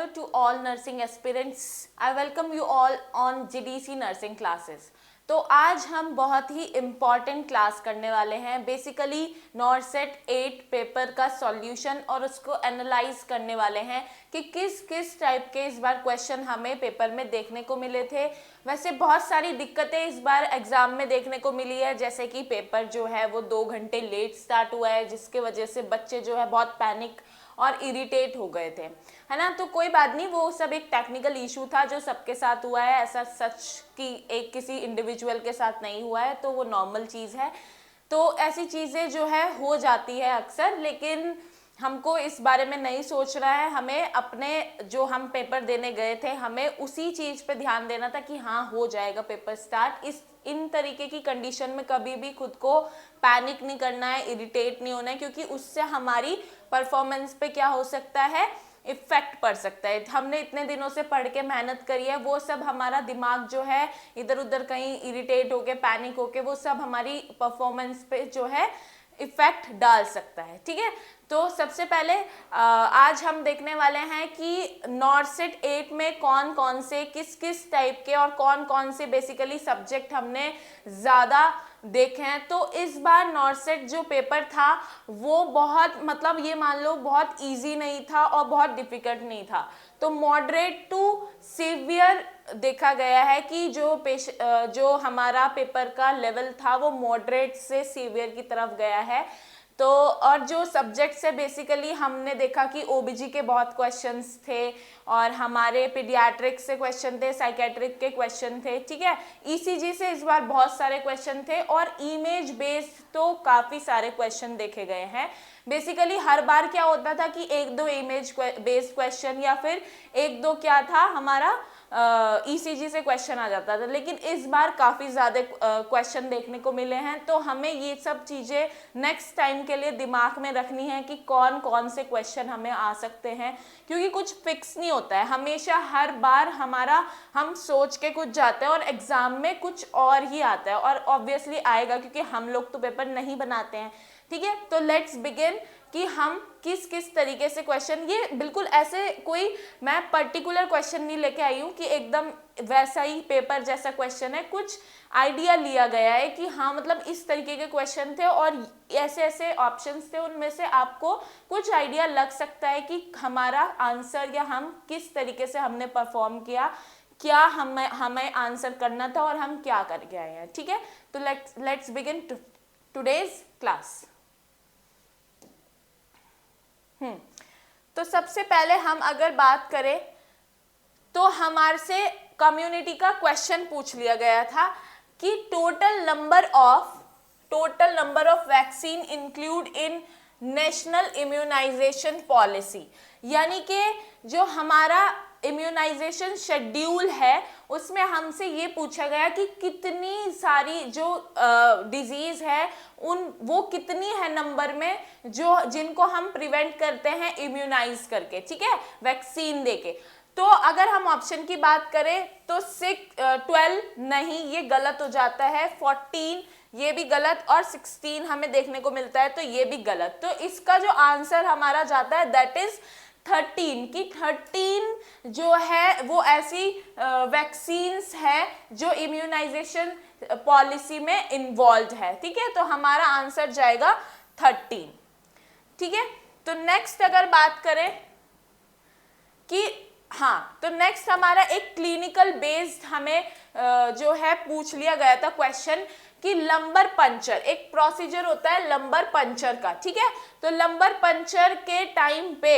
Hello to all nursing aspirants. I welcome you all on GDC nursing classes. तो आज हम बहुत ही important class करने वाले हैं. बेसिकली नॉर्सेट 8 पेपर का सॉल्यूशन और उसको एनालाइज करने वाले हैं कि किस किस टाइप के इस बार क्वेश्चन हमें पेपर में देखने को मिले थे. वैसे बहुत सारी दिक्कतें इस बार एग्जाम में देखने को मिली है, जैसे कि पेपर जो है वो 2 घंटे लेट स्टार्ट हुआ है, जिसके वजह से बच्चे जो है बहुत पैनिक और इरिटेट हो गए थे, है ना. तो कोई बात नहीं, वो सब एक टेक्निकल इशू था जो सबके साथ हुआ है. ऐसा सच कि एक किसी इंडिविजुअल के साथ नहीं हुआ है, तो वो नॉर्मल चीज़ है. तो ऐसी चीज़ें जो है हो जाती है अक्सर, लेकिन हमको इस बारे में नहीं सोचना है. हमें अपने जो हम पेपर देने गए थे, हमें उसी चीज़ पे ध्यान देना था कि हाँ हो जाएगा पेपर स्टार्ट. इन तरीके की कंडीशन में कभी भी खुद को पैनिक नहीं करना है, इरिटेट नहीं होना है, क्योंकि उससे हमारी परफॉर्मेंस पे क्या हो सकता है, इफेक्ट पड़ सकता है. हमने इतने दिनों से पढ़ के मेहनत करी है, वो सब हमारा दिमाग जो है इधर उधर कहीं इरिटेट होके पैनिक होके वो सब हमारी परफॉर्मेंस पे जो है इफेक्ट डाल सकता है. ठीक है, तो सबसे पहले आज हम देखने वाले हैं कि नॉर्सेट 8 में कौन कौन से किस किस टाइप के और कौन कौन से बेसिकली सब्जेक्ट हमने ज़्यादा देखे हैं. तो इस बार नॉर्सेट जो पेपर था वो बहुत, मतलब ये मान लो बहुत इजी नहीं था और बहुत डिफिकल्ट नहीं था. तो मॉडरेट टू सीवियर देखा गया है कि जो हमारा पेपर का लेवल था वो मॉडरेट से सीवियर की तरफ गया है. तो और जो सब्जेक्ट्स है बेसिकली हमने देखा कि ओबीजी के बहुत क्वेश्चंस थे और हमारे पीडियाट्रिक से क्वेश्चन थे, साइकेट्रिक के क्वेश्चन थे. ठीक है, ईसीजी से इस बार बहुत सारे क्वेश्चन थे और इमेज बेस्ड तो काफ़ी सारे क्वेश्चन देखे गए हैं. बेसिकली हर बार क्या होता था कि 1-2 इमेज बेस्ड क्वेश्चन या फिर 1-2 क्या था हमारा ईसीजी से क्वेश्चन आ जाता था, लेकिन इस बार काफ़ी ज़्यादा क्वेश्चन देखने को मिले हैं. तो हमें ये सब चीज़ें नेक्स्ट टाइम के लिए दिमाग में रखनी है कि कौन कौन से क्वेश्चन हमें आ सकते हैं, क्योंकि कुछ फिक्स नहीं होता है. हमेशा हर बार हम सोच के कुछ जाते हैं और एग्ज़ाम में कुछ और ही आता है, और ऑब्वियसली आएगा क्योंकि हम लोग तो पेपर नहीं बनाते हैं. ठीक है, तो लेट्स बिगिन कि हम किस किस तरीके से क्वेश्चन, ये बिल्कुल ऐसे कोई मैं पर्टिकुलर क्वेश्चन नहीं लेके आई हूँ कि एकदम वैसा ही पेपर जैसा क्वेश्चन है. कुछ आइडिया लिया गया है कि हाँ मतलब इस तरीके के क्वेश्चन थे और ऐसे ऐसे ऑप्शंस थे, उनमें से आपको कुछ आइडिया लग सकता है कि हमारा आंसर या हम किस तरीके से हमने परफॉर्म किया, क्या हमें आंसर करना था और हम क्या करके आए हैं. ठीक है, तो लेट्स बिगिन टुडेज क्लास. तो सबसे पहले हम अगर बात करें तो हमारे से कम्युनिटी का क्वेश्चन पूछ लिया गया था कि total number of vaccine include in national immunisation policy, यानी कि जो हमारा इम्यूनाइजेशन शेड्यूल है उसमें हमसे ये पूछा गया कि कितनी सारी जो डिजीज है वो कितनी है नंबर में जिनको हम प्रिवेंट करते हैं इम्यूनाइज करके. ठीक है, वैक्सीन देके. तो अगर हम ऑप्शन की बात करें तो 12 नहीं, ये गलत हो जाता है. 14 ये भी गलत, और 16 हमें देखने को मिलता है तो ये भी गलत. तो इसका जो आंसर हमारा जाता है दैट इज 13, कि 13 जो है वो ऐसी वैक्सीन्स है जो इम्यूनाइजेशन पॉलिसी में इन्वॉल्व है. ठीक है, तो हमारा आंसर जाएगा 13. ठीक है, तो नेक्स्ट अगर बात करें कि हाँ, तो नेक्स्ट हमारा एक क्लिनिकल बेस्ड हमें जो है पूछ लिया गया था क्वेश्चन कि लंबर पंचर, एक प्रोसीजर होता है लंबर पंचर का. ठीक है, तो लंबर पंचर के टाइम पे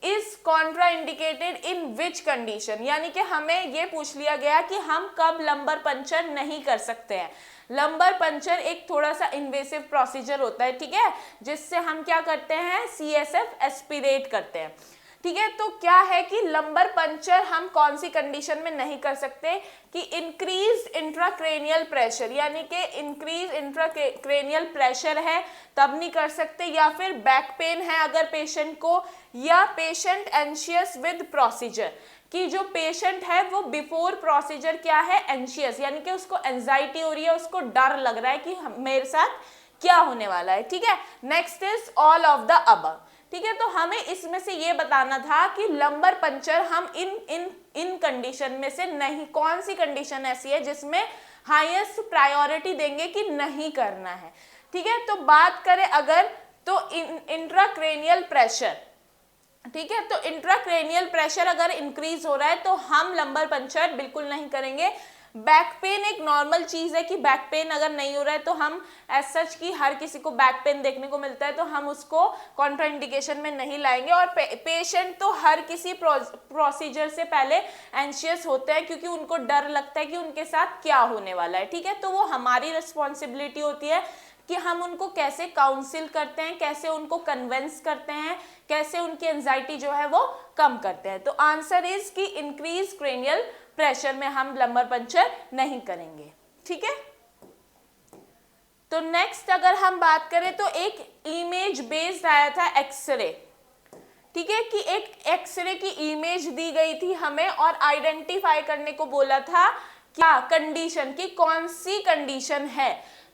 is Contra indicated in which condition, यानी कि हमें ये पूछ लिया गया कि हम कब लंबर पंचर नहीं कर सकते हैं. लंबर पंचर एक थोड़ा सा इन्वेसिव प्रोसीजर होता है. ठीक है, जिससे हम क्या करते हैं, CSF एस्पिरेट करते हैं. ठीक है, तो क्या है कि लंबर पंचर हम कौन सी कंडीशन में नहीं कर सकते कि इंक्रीज इंट्राक्रेनियल प्रेशर, यानी कि इंक्रीज इंट्राक्रेनियल प्रेशर है तब नहीं कर सकते, या फिर बैक पेन है अगर पेशेंट को, या पेशेंट एंशियस विद प्रोसीजर, कि जो पेशेंट है वो बिफोर प्रोसीजर क्या है, एंशियस, यानी कि उसको एंजाइटी हो रही है, उसको डर लग रहा है कि मेरे साथ क्या होने वाला है. ठीक है, next is all of the above. ठीक है, तो हमें इसमें से ये बताना था कि लंबर पंचर हम इन कंडीशन में से नहीं, कौन सी कंडीशन ऐसी है जिसमें हाईएस्ट प्रायोरिटी देंगे कि नहीं करना है। ठीक है, तो बात करें अगर तो इंट्राक्रेनियल प्रेशर, ठीक है, तो इंट्राक्रेनियल प्रेशर अगर इंक्रीज हो रहा है तो हम लंबर पंचर बिल्कुल नहीं करेंगे। बैक पेन एक नॉर्मल चीज है कि बैक पेन अगर नहीं हो रहा है तो हम एज सच की हर किसी को बैक पेन देखने को मिलता है तो हम उसको कॉन्ट्राइंडिकेशन में नहीं लाएंगे। और पेशेंट तो हर किसी प्रोसीजर से पहले एंशियस होते हैं क्योंकि उनको डर लगता है कि उनके साथ क्या होने वाला है। ठीक है, तो वो हमारी रिस्पॉन्सिबिलिटी होती है कि हम उनको कैसे काउंसिल करते हैं, कैसे उनको कन्विंस करते हैं, कैसे उनकी एंजाइटी जो है वो कम करते हैं। तो आंसर इज कि इंक्रीज क्रेनियल प्रेशर में हम लंबर पंचर नहीं करेंगे। ठीक है, तो नेक्स्ट अगर हम बात करें तो एक इमेज बेस्ड आया था एक्सरे। ठीक है, कि एक एक्सरे की इमेज दी गई थी हमें और आइडेंटिफाई करने को बोला था क्या कंडीशन की, कौन सी कंडीशन है।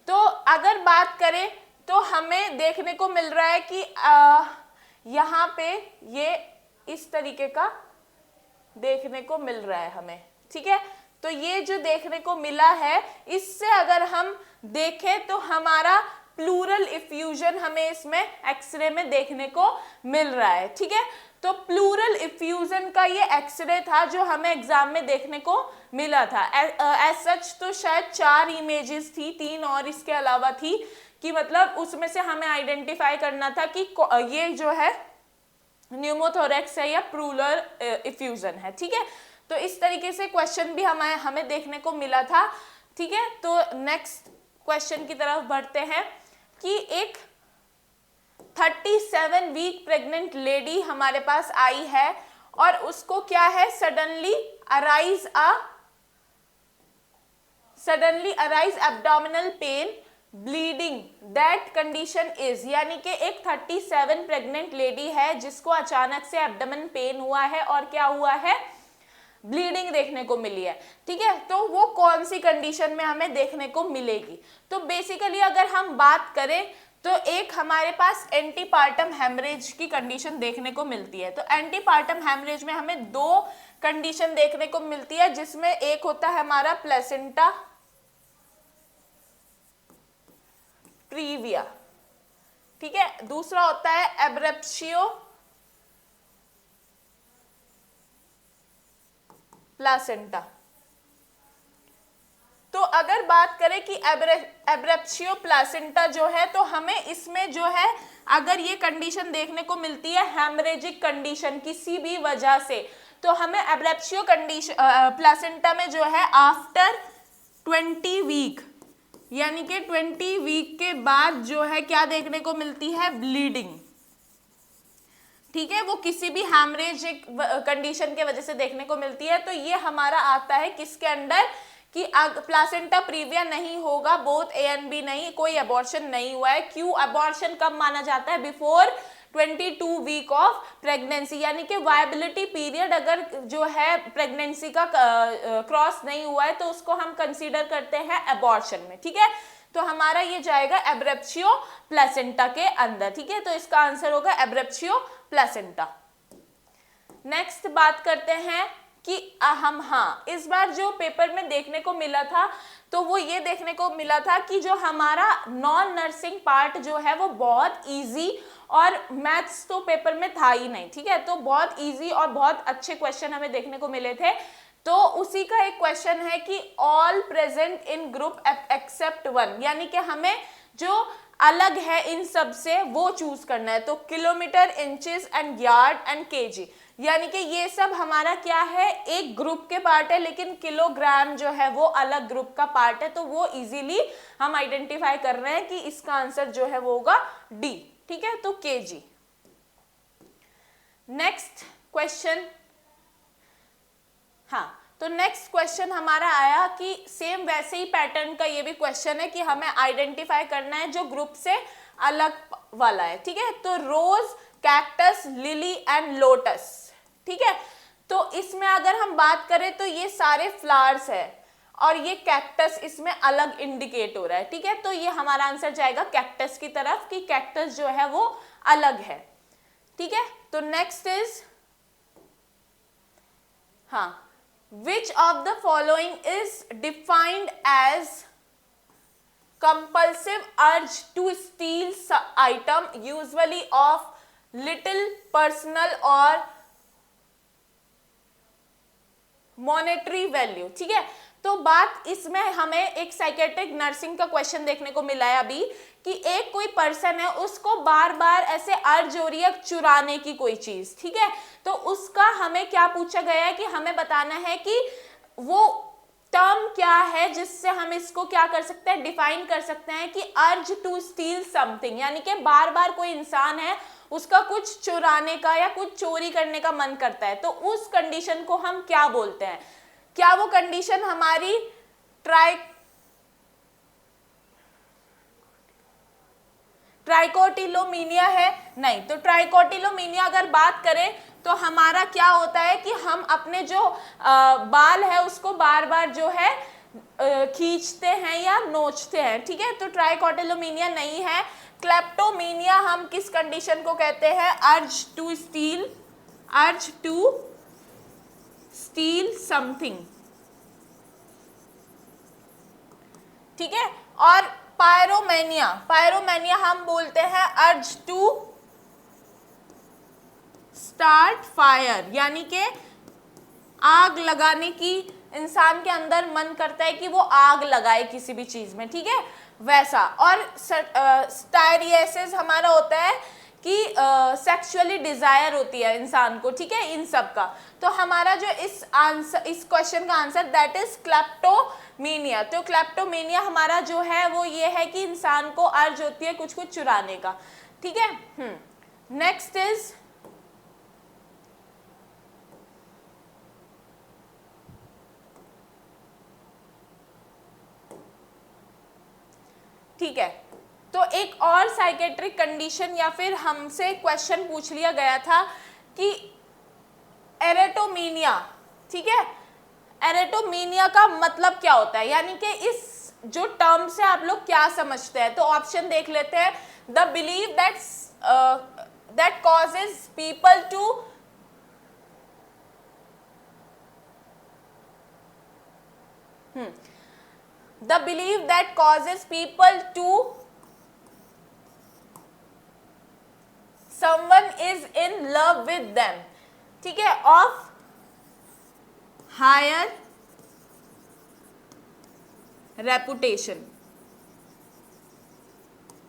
तो अगर बात करें तो हमें देखने को मिल रहा है कि यहाँ पे ये इस तरीके का देखने को मिल रहा है हमें। ठीक है, तो ये जो देखने को मिला है इससे अगर हम देखें तो हमारा प्लूरल इफ्यूजन हमें इसमें एक्सरे में देखने को मिल रहा है। ठीक है, तो प्लूरल इफ्यूजन का ये एक्सरे था जो हमें एग्जाम में देखने को मिला था। एज सच तो शायद 4 इमेजेस थी, 3 और इसके अलावा थी, कि मतलब उसमें से हमें आइडेंटिफाई करना था कि ये जो है न्यूमोथोरेक्स है या प्लूरल इफ्यूजन है। ठीक है, तो इस तरीके से क्वेश्चन भी हमें देखने को मिला था। ठीक है, तो नेक्स्ट क्वेश्चन की तरफ बढ़ते हैं कि एक 37 वीक प्रेग्नेंट लेडी हमारे पास आई है और उसको क्या है, suddenly arise abdominal pain, bleeding, that condition is, यानी कि एक 37 प्रेग्नेंट लेडी है जिसको अचानक से एब्डोमेन पेन हुआ है और क्या हुआ है, ब्लीडिंग देखने को मिली है। ठीक है, तो वो कौन सी कंडीशन में हमें देखने को मिलेगी। तो बेसिकली अगर हम बात करें तो एक हमारे पास एंटीपार्टम हेमरेज की कंडीशन देखने को मिलती है। तो एंटीपार्टम हेमरेज में हमें 2 कंडीशन देखने को मिलती है, जिसमें एक होता है हमारा प्लेसेंटा प्रीविया, ठीक है, दूसरा होता है एब्रेप्शियो प्लासेंटा। तो अगर बात करें कि एब्रेप्शियो प्लासेंटा जो है तो हमें इसमें जो है अगर ये कंडीशन देखने को मिलती है हेमरेजिक कंडीशन किसी भी वजह से, तो हमें एब्रेप्शियो कंडीशन प्लासेंटा में जो है आफ्टर 20 वीक, यानी कि 20 वीक के बाद जो है क्या देखने को मिलती है, ब्लीडिंग। ठीक है, वो किसी भी हेमरेजिक कंडीशन के वजह से देखने को मिलती है। तो ये हमारा आता है किसके अंडर कि प्लासेंटा प्रीविया नहीं होगा, बोथ ए एंड बी नहीं, कोई अबॉर्शन नहीं हुआ है। क्यों, अबॉर्शन कब माना जाता है, बिफोर 22 वीक ऑफ प्रेगनेंसी, यानी कि वायबिलिटी पीरियड अगर जो है प्रेगनेंसी का क्रॉस नहीं हुआ है तो उसको हम कंसीडर करते हैं अबॉर्शन में। ठीक है, तो हमारा ये जाएगा एब्रेप्शियो प्लेसेंटा के अंदर। ठीक है, तो इसका आंसर होगा एब्रेप्शियो प्लेसेंटा। नेक्स्ट बात करते हैं कि इस बार जो पेपर में देखने को मिला था तो वो ये देखने को मिला था कि जो हमारा नॉन नर्सिंग पार्ट जो है वो बहुत इजी, और मैथ्स तो पेपर में था ही नहीं। ठीक है, तो बहुत इजी और बहुत अच्छे क्वेश्चन हमें देखने को मिले थे। तो उसी का एक क्वेश्चन है कि all present in group except 1, यानी कि हमें जो अलग है इन सब से वो चूज करना है। तो kilometre, inches and yard and KG, यानी कि ये सब हमारा क्या है, एक ग्रुप के पार्ट है, लेकिन किलोग्राम जो है वो अलग ग्रुप का पार्ट है। तो वो इजीली हम आइडेंटिफाई कर रहे हैं कि इसका आंसर जो है वो होगा डी। ठीक है, तो केजी। नेक्स्ट क्वेश्चन, तो नेक्स्ट क्वेश्चन हमारा आया कि सेम वैसे ही पैटर्न का ये भी क्वेश्चन है कि हमें आइडेंटिफाई करना है जो ग्रुप से अलग वाला है। ठीक है, तो रोज, कैक्टस, लिली एंड लोटस। ठीक है, तो इसमें अगर हम बात करें तो ये सारे फ्लावर्स है और ये कैक्टस इसमें अलग इंडिकेट हो रहा है। ठीक है, तो ये हमारा आंसर जाएगा कैक्टस की तरफ कि कैक्टस जो है वो अलग है। ठीक है, तो नेक्स्ट इज, हाँ, which of the following is defined as compulsive urge to steal item usually of little personal और मॉनेटरी वैल्यू। ठीक है, तो बात इसमें हमें एक साइकेट्रिक नर्सिंग का क्वेश्चन देखने को मिला है अभी कि एक कोई पर्सन है, उसको बार बार ऐसे अर्ज हो रही है चुराने की कोई चीज। ठीक है, तो उसका हमें क्या पूछा गया है कि हमें बताना है कि वो टर्म क्या है जिससे हम इसको क्या कर सकते हैं, डिफाइन कर सकते हैं कि अर्ज टू स्टील समथिंग, यानी कि बार बार कोई इंसान है उसका कुछ चुराने का या कुछ चोरी करने का मन करता है, तो उस कंडीशन को हम क्या बोलते हैं? क्या वो कंडीशन हमारी ट्राइकोटिलोमीनिया है? नहीं। तो ट्राइकोटिलोमीनिया अगर बात करें तो हमारा क्या होता है कि हम अपने जो बाल है उसको बार बार जो है खींचते हैं या नोचते हैं। ठीक है, तो ट्राइकोटिलोमीनिया नहीं है। क्लेप्टोमीनिया हम किस कंडीशन को कहते हैं? अर्ज टू स्टील समथिंग। ठीक है, और पायरोमेनिया हम बोलते हैं अर्ज टू स्टार्ट फायर, यानी कि आग लगाने की इंसान के अंदर मन करता है कि वो आग लगाए किसी भी चीज में। ठीक है, वैसा। और स्टायरियसिस हमारा होता है कि सेक्सुअली डिजायर होती है इंसान को। ठीक है, इन सब का। तो हमारा जो इस क्वेश्चन का आंसर दैट इज क्लेप्टोमीनिया। तो क्लेप्टोमीनिया हमारा जो है वो ये है कि इंसान को अर्ज होती है कुछ कुछ चुराने का। ठीक है, नेक्स्ट इज, ठीक है, तो एक और साइकेट्रिक कंडीशन या फिर हमसे क्वेश्चन पूछ लिया गया था कि एरेटोमीनिया। ठीक है, एरेटोमीनिया का मतलब क्या होता है, यानी कि इस जो टर्म से आप लोग क्या समझते हैं? तो ऑप्शन देख लेते हैं। The believe that causes people to the belief that causes people to someone is in love with them, ठीक है, of higher reputation।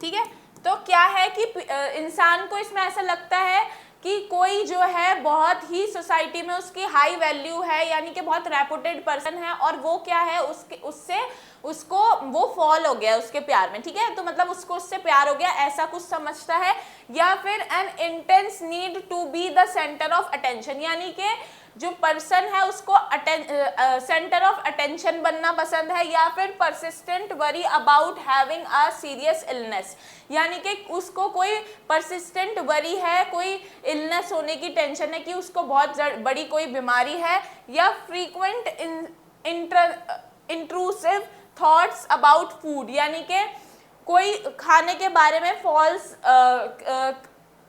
ठीक है, तो क्या है कि इंसान को इसमें ऐसा लगता है कि कोई जो है बहुत ही सोसाइटी में उसकी हाई वैल्यू है, यानी कि बहुत रेपुटेड पर्सन है, और वो क्या है उसको वो फॉल हो गया उसके प्यार में। ठीक है, तो मतलब उसको उससे प्यार हो गया ऐसा कुछ समझता है। या फिर an intense need to be the centre of attention, यानी कि जो पर्सन है उसको सेंटर ऑफ अटेंशन बनना पसंद है। या फिर persistent worry about having a serious illness, यानी कि उसको कोई परसिस्टेंट वरी है, कोई इलनेस होने की टेंशन है कि उसको बहुत बड़ी कोई बीमारी है। या frequent intrusive thoughts about food, यानी कि कोई खाने के बारे में फॉल्स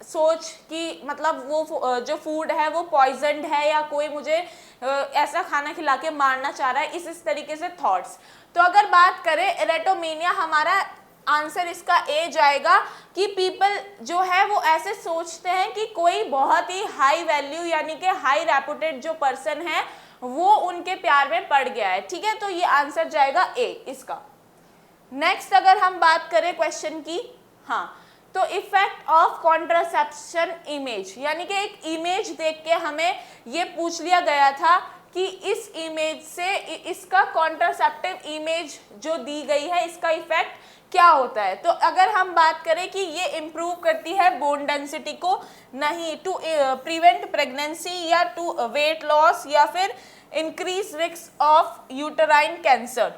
सोच कि मतलब वो जो फूड है वो पॉइजनड है या कोई मुझे ऐसा खाना खिला के मारना चाह रहा है, इस तरीके से थॉट्स। तो अगर बात करें एरेटोमीनिया, हमारा आंसर इसका ए जाएगा कि पीपल जो है वो ऐसे सोचते हैं कि कोई बहुत ही हाई वैल्यू यानी कि हाई रेपुटेड जो पर्सन है वो उनके प्यार में पड़ गया है। ठीक है, तो ये आंसर जाएगा ए इसका। नेक्स्ट अगर हम बात करें क्वेश्चन की, हाँ, तो इफेक्ट ऑफ कॉन्ट्रासेप्शन इमेज, यानी कि एक इमेज देख के हमें ये पूछ लिया गया था कि इस इमेज से इसका कॉन्ट्रासेप्टिव इमेज जो दी गई है इसका इफेक्ट क्या होता है। तो अगर हम बात करें कि ये इम्प्रूव करती है बोन डेंसिटी को, नहीं, टू प्रिवेंट प्रेगनेंसी या टू वेट लॉस या फिर increase risk of uterine cancer.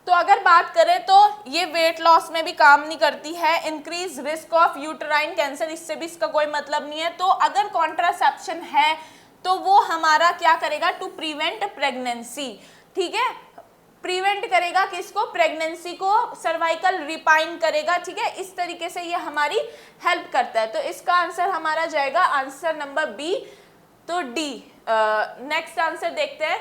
तो अगर बात करें तो ये वेट लॉस में भी काम नहीं करती है, increase risk of uterine cancer इससे भी इसका कोई मतलब नहीं है। तो अगर कॉन्ट्रासेप्शन है तो वो हमारा क्या करेगा, टू प्रिवेंट प्रेगनेंसी। ठीक है, प्रिवेंट करेगा किसको, प्रेगनेंसी को, सर्वाइकल रिपाइन करेगा, ठीक है, इस तरीके से ये हमारी हेल्प करता है। तो इसका आंसर हमारा जाएगा आंसर नंबर बी, तो डी। नेक्स्ट आंसर देखते हैं।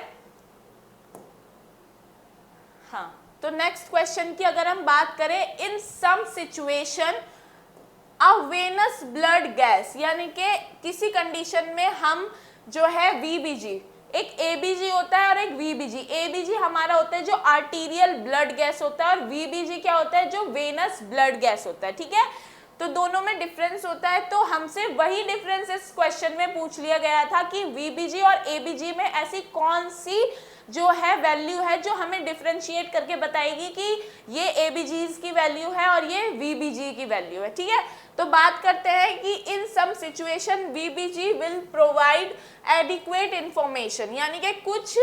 हाँ, तो नेक्स्ट क्वेश्चन की अगर हम बात करें, इन सम सिचुएशन अ वेनस ब्लड गैस, यानी कि किसी कंडीशन में हम जो है वीबीजी, एक एबीजी होता है और एक वीबीजी। एबीजी हमारा होता है जो आर्टीरियल ब्लड गैस होता है और वीबीजी क्या होता है, जो वेनस ब्लड गैस होता है, ठीक है। तो दोनों में डिफरेंस होता है, तो हमसे वही डिफरेंस इस क्वेश्चन में पूछ लिया गया था कि वीबीजी और एबीजी में ऐसी कौन सी जो है वैल्यू है जो हमें डिफरेंशिएट करके बताएगी कि ये एबीजीज की वैल्यू है और ये वीबीजी की वैल्यू है, ठीक है। तो बात करते हैं कि in some situation VBG will provide adequate information, यानी कि कुछ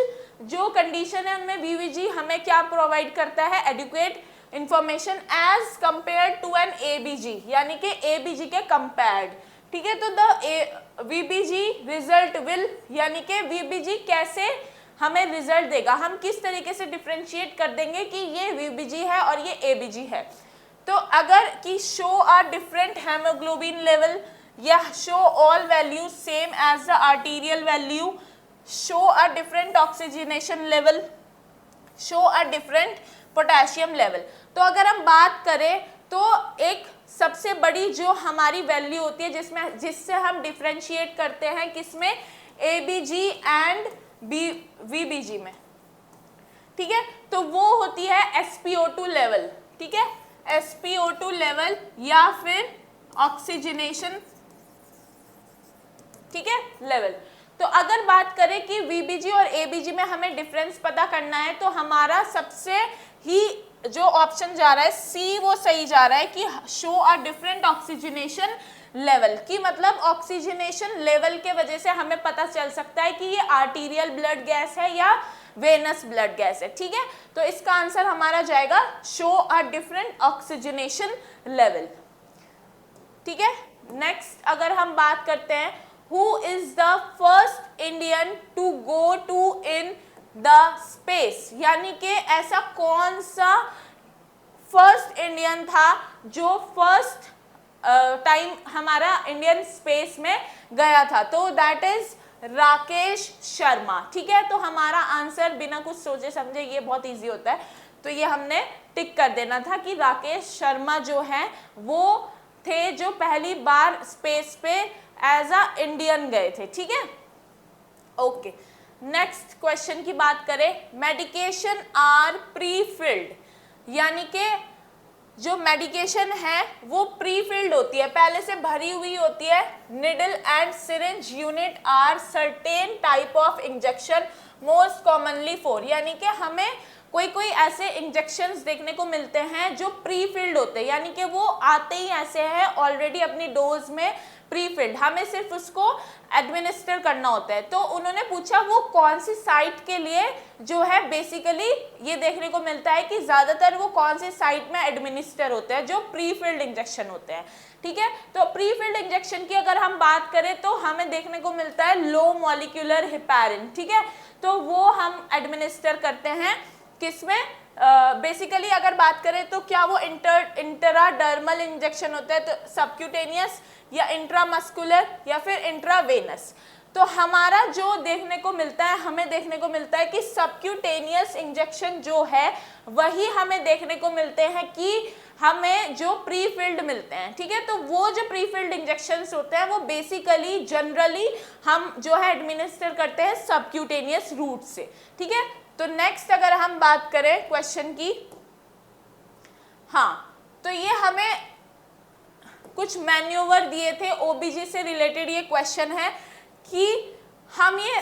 जो कंडीशन है उनमें वीबीजी हमें क्या प्रोवाइड करता है, adequate information as compared to an ABG, यानी कि एबीजी के कंपेयर्ड, ठीक है। तो द वीबीजी रिजल्ट विल, यानी कि वीबीजी कैसे हमें रिजल्ट देगा, हम किस तरीके से डिफरेंशिएट कर देंगे कि ये वीबीजी है और ये एबीजी है। तो अगर कि show a different haemoglobin level या show all value same as the arterial value, show a different oxygenation level, show a different potassium level. तो अगर हम बात करें तो एक सबसे बड़ी जो हमारी वैल्यू होती है जिससे हम डिफरेंशिएट करते हैं किसमें, एबीजी एंड वीबीजी में, ठीक है। तो वो होती है SpO2 लेवल, ठीक है, SpO2 लेवल या फिर ऑक्सीजनेशन, ठीक है, लेवल। तो अगर बात करें कि वीबीजी और एबीजी में हमें डिफरेंस पता करना है तो हमारा सबसे ही जो ऑप्शन जा रहा है सी, वो सही जा रहा है कि show a different oxygenation level, की मतलब ऑक्सीजनेशन लेवल के वजह से हमें पता चल सकता है कि ये आर्टीरियल ब्लड गैस है या वेनस ब्लड गैस है, ठीक है। तो इसका आंसर हमारा जाएगा show a different oxygenation level, ठीक है। नेक्स्ट अगर हम बात करते हैं, who is the first Indian to go to in the space, यानी कि ऐसा कौन सा फर्स्ट इंडियन था जो फर्स्ट टाइम हमारा इंडियन स्पेस में गया था, तो दैट इज राकेश शर्मा, ठीक है। तो हमारा आंसर बिना कुछ सोचे समझे, ये बहुत इजी होता है, तो ये हमने टिक कर देना था कि राकेश शर्मा जो है वो थे जो पहली बार स्पेस पे एज अ इंडियन गए थे, ठीक है। ओके, नेक्स्ट क्वेश्चन की बात करें, मेडिकेशन आर प्री फिल्ड, यानी कि जो मेडिकेशन है वो प्री फिल्ड होती है, पहले से भरी हुई होती है। Needle and syringe unit are certain type of injection most commonly for, यानी कि हमें कोई कोई ऐसे इंजेक्शंस देखने को मिलते हैं जो प्री फिल्ड होते हैं, यानी कि वो आते ही ऐसे हैं ऑलरेडी अपनी डोज में प्री फिल्ड, हमें सिर्फ उसको एडमिनिस्टर करना होता है। तो उन्होंने पूछा वो कौन सी साइट के लिए जो है बेसिकली ये देखने को मिलता है कि ज्यादातर वो कौन सी साइट में एडमिनिस्टर होते हैं जो प्री फिल्ड इंजेक्शन होते हैं, ठीक है। तो प्री फिल्ड इंजेक्शन की अगर हम बात करें तो हमें देखने को मिलता है लो मॉलिक्यूलर हेपारिन, ठीक है। तो वो हम एडमिनिस्टर करते हैं किसमें, बेसिकली अगर बात करें तो क्या वो इंट्राडर्मल इंजेक्शन होता है, तो सबक्यूटेनियस या इंट्रामस्कुलर या फिर इंट्रावेनस। तो हमारा जो देखने को मिलता है, हमें देखने को मिलता है कि सबक्यूटेनियस इंजेक्शन जो है वही हमें देखने को मिलते हैं कि हमें जो प्री फिल्ड मिलते हैं, ठीक है। तो वो जो प्री फिल्ड इंजेक्शंस होते हैं वो बेसिकली जनरली हम जो है एडमिनिस्टर करते हैं सबक्यूटेनियस रूट से, ठीक है। तो नेक्स्ट अगर हम बात करें क्वेश्चन की, हाँ, तो ये हमें कुछ मैन्यूवर दिए थे ओबीजी से रिलेटेड, ये क्वेश्चन है कि हम ये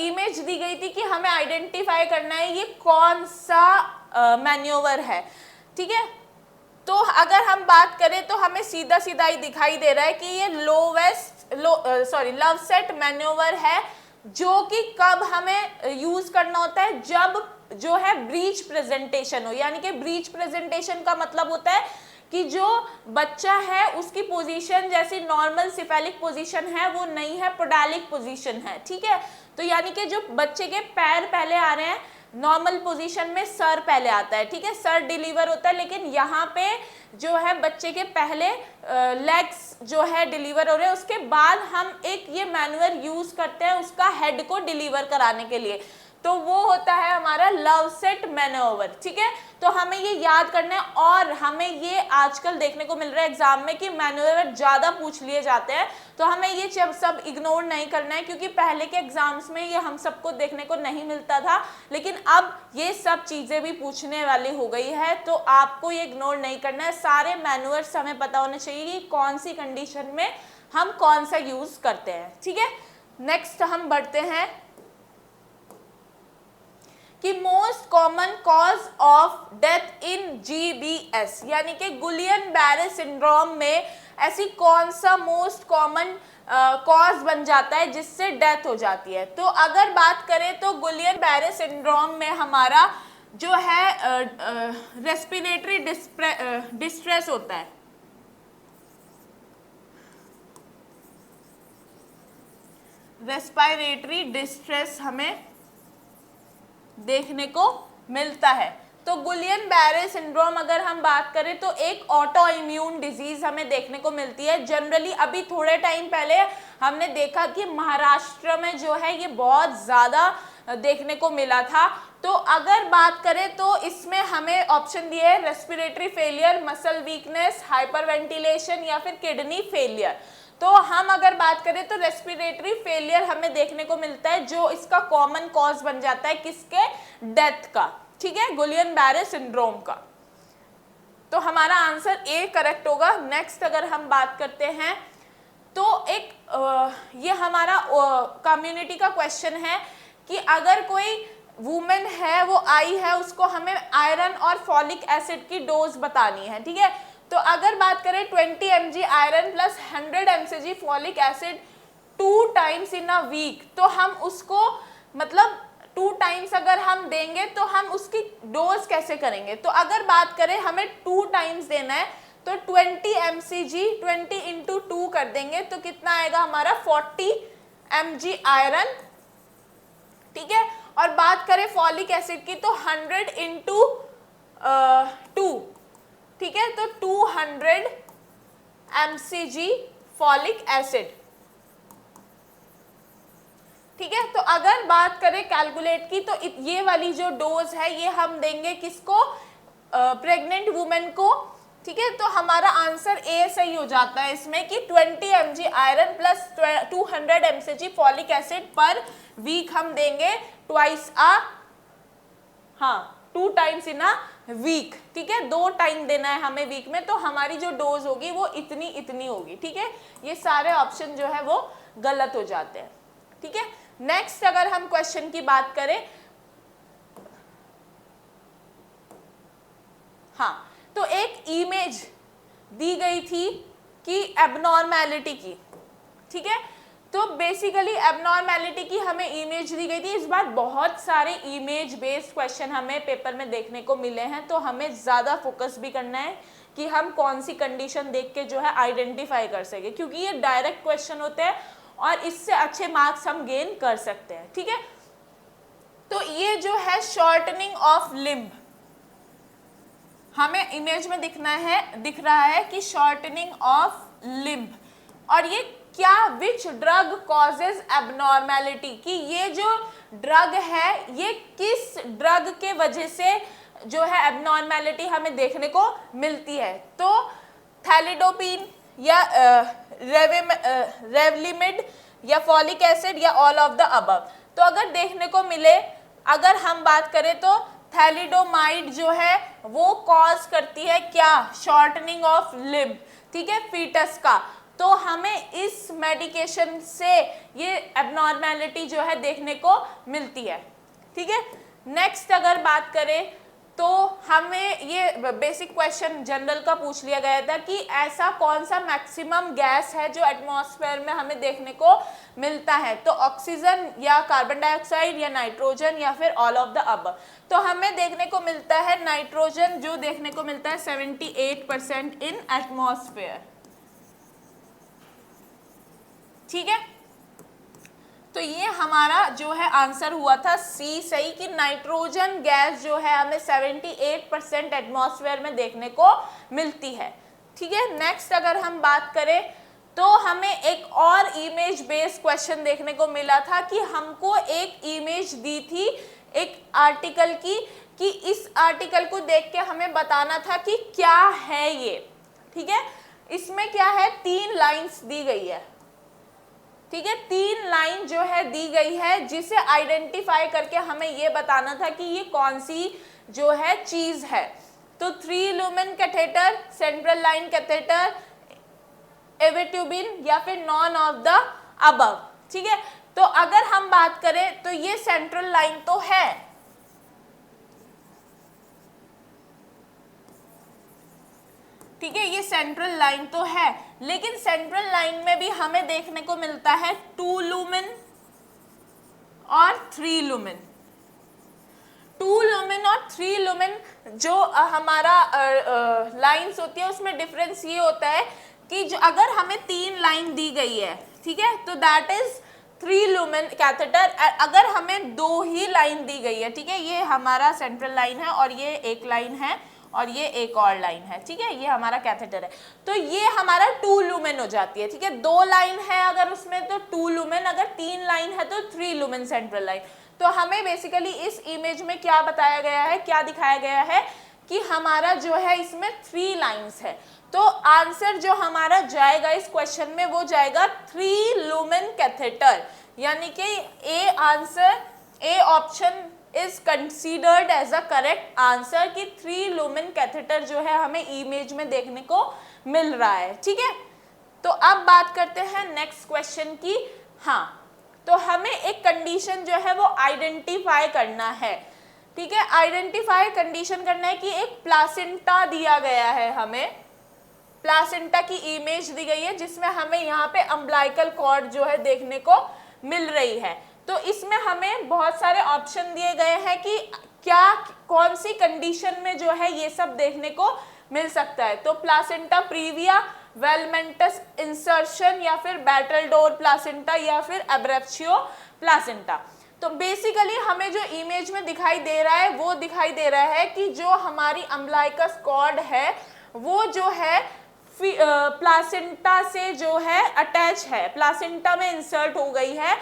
इमेज दी गई थी कि हमें आइडेंटिफाई करना है ये कौन सा मैन्यूवर है, ठीक है। तो अगर हम बात करें तो हमें सीधा सीधा ही दिखाई दे रहा है कि ये लव सेट मैन्यूवर है, जो कि कब हमें यूज करना होता है, जब जो है ब्रीच प्रेजेंटेशन हो, यानी कि ब्रीच प्रेजेंटेशन का मतलब होता है कि जो बच्चा है उसकी पोजीशन जैसी नॉर्मल सिफेलिक पोजीशन है वो नहीं है, पोडालिक पोजीशन है, ठीक है। तो यानी कि जो बच्चे के पैर पहले आ रहे हैं नॉर्मल पोजीशन में सर पहले आता है, ठीक है, सर डिलीवर होता है, लेकिन यहाँ पे जो है बच्चे के पहले लेग्स जो है डिलीवर हो रहे हैं, उसके बाद हम एक ये मैनुअल यूज करते हैं उसका हेड को डिलीवर कराने के लिए, तो वो होता है हमारा लवसेट मैनोवर, ठीक है। तो हमें ये याद करना है, और हमें ये आजकल देखने को मिल रहा है एग्जाम में कि मैनोवर ज्यादा पूछ लिए जाते हैं, तो हमें ये सब इग्नोर नहीं करना है, क्योंकि पहले के एग्जाम्स में ये हम सबको देखने को नहीं मिलता था, लेकिन अब ये सब चीजें भी पूछने वाली हो गई है, तो आपको ये इग्नोर नहीं करना है। सारे मैनुअर्स हमें पता होने चाहिए कि कौन सी कंडीशन में हम कौन सा यूज करते हैं, ठीक है। नेक्स्ट हम बढ़ते हैं कि most common cause of death in GBS, यानी कि गुलियन-बैरे सिंड्रोम में ऐसी कौन सा मोस्ट कॉमन कॉज बन जाता है जिससे डेथ हो जाती है। तो अगर बात करें तो गुलियन-बैरे सिंड्रोम में हमारा जो है रेस्पिरेटरी डिस्ट्रेस होता है, रेस्पिरेटरी डिस्ट्रेस हमें देखने को मिलता है। तो गुलियन-बैरे सिंड्रोम अगर हम बात करें तो एक ऑटो इम्यून डिजीज हमें देखने को मिलती है। जनरली अभी थोड़े टाइम पहले हमने देखा कि महाराष्ट्र में जो है ये बहुत ज़्यादा देखने को मिला था। तो अगर बात करें तो इसमें हमें ऑप्शन दिए है respiratory failure, muscle weakness, hyperventilation या फिर किडनी फेलियर। तो हम अगर बात करें तो रेस्पिरेटरी फेलियर हमें देखने को मिलता है जो इसका कॉमन कॉज बन जाता है किसके, डेथ का, ठीक है, गुलियन-बैरे सिंड्रोम का। तो हमारा आंसर ए करेक्ट होगा। नेक्स्ट अगर हम बात करते हैं तो एक ये हमारा कम्युनिटी का क्वेश्चन है कि अगर कोई वुमेन है वो आई है, उसको हमें आयरन और फॉलिक एसिड की डोज बतानी है, ठीक है। तो अगर बात करें 20 mg iron plus 100 mg folic acid 2 times in a week, तो हम उसको मतलब 2 टाइम्स अगर हम देंगे तो हम उसकी डोज कैसे करेंगे। तो अगर बात करें हमें 2 टाइम्स देना है तो 20 mcg 20 इंटू 2 कर देंगे तो कितना आएगा हमारा 40 mg आयरन, ठीक है। और बात करें फॉलिक एसिड की तो 100 इंटू 2, ठीक है, तो 200 mcg फॉलिक एसिड, ठीक है। तो अगर बात करें कैलकुलेट की तो ये वाली जो डोज है ये हम देंगे किसको, प्रेग्नेंट वुमेन को, ठीक है। तो हमारा आंसर ए सही हो जाता है इसमें कि 20 mg iron plus 200 mcg folic acid per week हम देंगे ट्वाइस हाँ 2 टाइम्स इन अ वीक, ठीक है, 2 टाइम देना है हमें वीक में, तो हमारी जो डोज होगी वो इतनी होगी, ठीक है। ये सारे ऑप्शन जो है वो गलत हो जाते हैं, ठीक है। नेक्स्ट अगर हम क्वेश्चन की बात करें, हाँ, तो एक इमेज दी गई थी कि एबनॉर्मैलिटी की, ठीक है। तो बेसिकली एबनॉर्मैलिटी की हमें इमेज दी गई थी। इस बार बहुत सारे इमेज बेस्ड क्वेश्चन हमें पेपर में देखने को मिले हैं, तो हमें ज़्यादा फोकस भी करना है कि हम कौन सी कंडीशन देख के जो है आइडेंटिफाई कर सके, क्योंकि ये डायरेक्ट क्वेश्चन होते हैं और इससे अच्छे मार्क्स हम गेन कर सकते हैं, ठीक है। तो ये जो है शॉर्टनिंग ऑफ लिम्ब, हमें इमेज में दिख रहा है कि शॉर्टनिंग ऑफ लिम्ब, और ये क्या विच ड्रग कॉजेज एबनॉर्मैलिटी, कि ये जो ड्रग है ये किस ड्रग के वजह से जो है एबनॉर्मैलिटी हमें देखने को मिलती है। तो थैलिडोपिन या रेवलिमिड या फॉलिक एसिड या ऑल ऑफ द अबव। तो अगर देखने को मिले, अगर हम बात करें तो थैलिडोमाइड जो है वो कॉज करती है क्या, शॉर्टनिंग ऑफ लिम्ब, ठीक है, फीटस का। तो हमें इस मेडिकेशन से ये एबनॉर्मैलिटी जो है देखने को मिलती है, ठीक है। नेक्स्ट अगर बात करें तो हमें ये बेसिक क्वेश्चन जनरल का पूछ लिया गया था कि ऐसा कौन सा मैक्सिमम गैस है जो एटमॉस्फेयर में हमें देखने को मिलता है, तो ऑक्सीजन या कार्बन डाइऑक्साइड या नाइट्रोजन या फिर ऑल ऑफ द अबव। तो हमें देखने को मिलता है नाइट्रोजन जो देखने को मिलता है 78% इन एटमॉस्फेयर, ठीक है। तो ये हमारा जो है आंसर हुआ था सी सही, कि नाइट्रोजन गैस जो है हमें 78% एटमॉस्फेयर में देखने को मिलती है। ठीक है, नेक्स्ट अगर हम बात करें तो हमें एक और इमेज बेस्ड क्वेश्चन देखने को मिला था कि हमको एक इमेज दी थी एक आर्टिकल की, कि इस आर्टिकल को देख के हमें बताना था कि क्या है ये। ठीक है, इसमें क्या है, 3 लाइंस दी गई है। ठीक है, 3 लाइन जो है दी गई है, जिसे आइडेंटिफाई करके हमें ये बताना था कि ये कौन सी जो है चीज है। तो 3 lumen catheter, central line catheter, एविट्यूबिन या फिर नॉन ऑफ द अबव। ठीक है, तो अगर हम बात करें तो ये सेंट्रल लाइन तो है, ठीक है, ये सेंट्रल लाइन तो है, लेकिन सेंट्रल लाइन में भी हमें देखने को मिलता है 2 लुमेन और 3 लुमेन। 2 लुमेन और 3 लुमेन जो हमारा लाइंस होती है उसमें डिफरेंस ये होता है कि जो अगर हमें 3 लाइन दी गई है, ठीक है, तो दैट इज 3 लुमेन कैथेटर। अगर हमें 2 ही लाइन दी गई है, ठीक है, ये हमारा सेंट्रल लाइन है और ये एक लाइन है और ये एक और लाइन है, ठीक है, ये हमारा कैथेटर है, तो ये हमारा 2 लुमेन हो जाती है। ठीक है, 2 लाइन है अगर उसमें तो 2 लुमेन, अगर 3 लाइन है तो 3 लुमेन सेंट्रल लाइन। तो हमें बेसिकली इस इमेज में क्या बताया गया है, क्या दिखाया गया है कि हमारा जो है इसमें 3 लाइंस है। तो आंसर जो हमारा जाएगा इस क्वेश्चन में वो जाएगा 3 लुमेन कैथेटर, यानी कि A answer, A option is considered as a correct answer, कि 3 लुमेन कैथेटर जो है हमें इमेज में देखने को मिल रहा है। ठीक है, तो अब बात करते हैं नेक्स्ट क्वेश्चन की। हाँ, तो हमें एक कंडीशन जो है वो आइडेंटिफाई करना है। ठीक है, आइडेंटिफाई कंडीशन करना है कि एक प्लासेंटा दिया गया है, हमें प्लासेंटा की इमेज दी गई है जिसमें हमें यहाँ पे अम्बिलिकल कॉर्ड जो है देखने को मिल रही है। तो इसमें हमें बहुत सारे ऑप्शन दिए गए हैं कि क्या कौन सी कंडीशन में जो है ये सब देखने को मिल सकता है। तो प्लासेंटा प्रीविया, वेलमेंटस इंसर्शन, या फिर बैटलडोर प्लासेंटा, या फिर एब्रेप्शियो प्लासेंटा। तो बेसिकली हमें जो इमेज में दिखाई दे रहा है वो दिखाई दे रहा है कि जो हमारी अम्बिलिकस कॉर्ड है वो जो है प्लासेंटा से जो है अटैच है, प्लासेंटा में इंसर्ट हो गई है,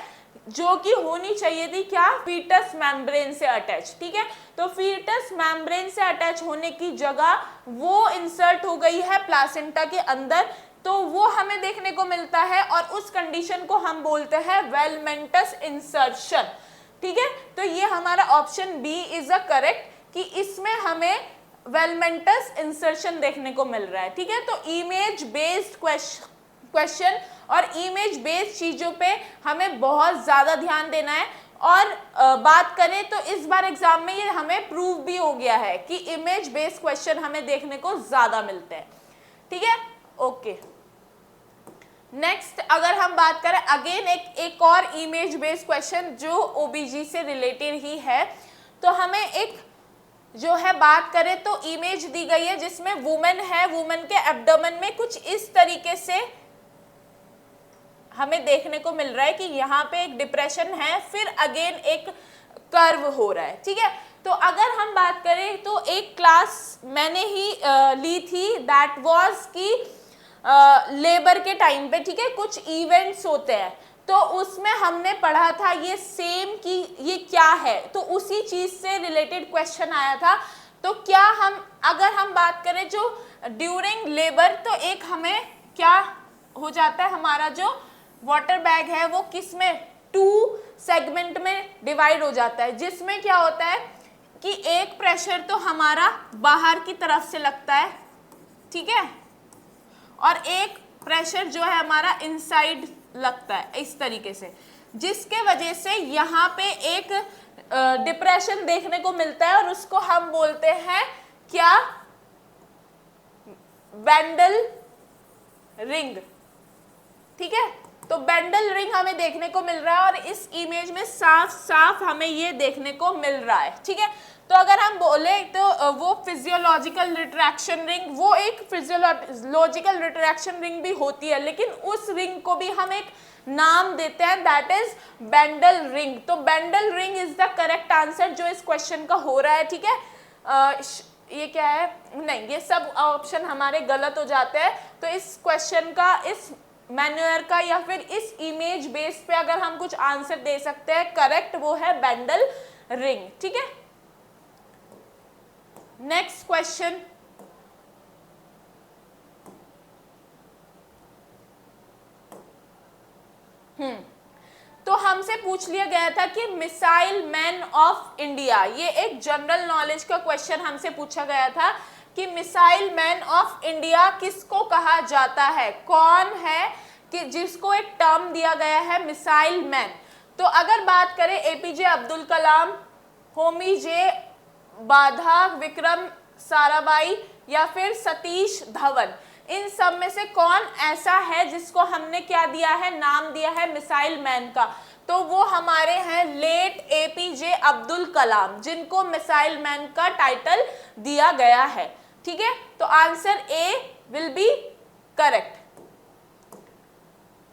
जो कि होनी चाहिए थी क्या, फीटस मेम्ब्रेन से अटैच। ठीक है, तो फीटस मेम्ब्रेन से अटैच होने की जगह वो इंसर्ट हो गई है प्लासेंटा के अंदर, तो वो हमें देखने को मिलता है और उस कंडीशन को हम बोलते हैं वेलमेंटस इंसर्शन। ठीक है, तो ये हमारा option B is a correct, कि इसमें हमें वेलमेंटस इंसर्शन देखने को मिल रहा है। ठीक है, तो इमेज बेस्ड क्वेश्चन और इमेज बेस्ड चीजों पे हमें बहुत ज्यादा ध्यान देना है। और बात करें तो इस बार एग्जाम में ये हमें प्रूव भी हो गया है कि इमेज बेस्ड क्वेश्चन हमें देखने को ज्यादा मिलते हैं। ठीक है, ओके। नेक्स्ट अगर हम बात करें अगेन एक और इमेज बेस्ड क्वेश्चन जो ओबीजी से रिलेटेड ही है, तो हमें एक जो है बात करें तो इमेज दी गई है जिसमें वुमेन है, वुमेन के एब्डोमेन में कुछ इस तरीके से हमें देखने को मिल रहा है कि यहाँ पे एक डिप्रेशन है, फिर अगेन एक कर्व हो रहा है। ठीक है, तो अगर हम बात करें तो एक क्लास मैंने ही ली थी, दैट वाज कि लेबर के टाइम पे, ठीक है, कुछ इवेंट्स होते हैं, तो उसमें हमने पढ़ा था ये सेम कि ये क्या है, तो उसी चीज से रिलेटेड क्वेश्चन आया था। तो क्या हम अगर हम बात करें जो ड्यूरिंग लेबर, तो एक हमें क्या हो जाता है, हमारा जो वाटर बैग है वो किस में 2 सेगमेंट में डिवाइड हो जाता है, जिसमें क्या होता है कि एक प्रेशर तो हमारा बाहर की तरफ से लगता है, ठीक है, और एक प्रेशर जो है हमारा इनसाइड लगता है इस तरीके से, जिसके वजह से यहाँ पे एक डिप्रेशन देखने को मिलता है और उसको हम बोलते हैं क्या, बेंडल रिंग। ठीक है, तो बेंडल रिंग हमें देखने को मिल रहा है और इस इमेज में साफ साफ हमें ये देखने को मिल रहा है। ठीक है, तो अगर हम बोले तो वो फिजियोलॉजिकल रिट्रैक्शन रिंग, वो एक फिजियोलॉजिकल रिट्रैक्शन रिंग भी होती है, लेकिन उस रिंग को भी हम एक नाम देते हैं, दैट इज बेंडल रिंग। तो Bandl ring is the correct answer जो इस क्वेश्चन का हो रहा है, ठीक है। ये क्या है, नहीं, ये सब ऑप्शन हमारे गलत हो जाते हैं। तो इस क्वेश्चन का, इस मैन्युअर का या फिर इस इमेज बेस पे अगर हम कुछ आंसर दे सकते हैं करेक्ट, वो है बेंडल रिंग, ठीक है। नेक्स्ट क्वेश्चन, तो हमसे पूछ लिया गया था कि मिसाइल मैन ऑफ इंडिया, ये एक जनरल नॉलेज का क्वेश्चन हमसे पूछा गया था कि मिसाइल मैन ऑफ इंडिया किसको कहा जाता है, कौन है कि जिसको एक टर्म दिया गया है मिसाइल मैन। तो अगर बात करें एपीजे अब्दुल कलाम, होमी जे बाधा, विक्रम साराभाई या फिर सतीश धवन, इन सब में से कौन ऐसा है जिसको हमने क्या दिया है, नाम दिया है मिसाइल मैन का, तो वो हमारे हैं लेट एपीजे अब्दुल कलाम, जिनको मिसाइल मैन का टाइटल दिया गया है, ठीक है। तो answer A will be correct,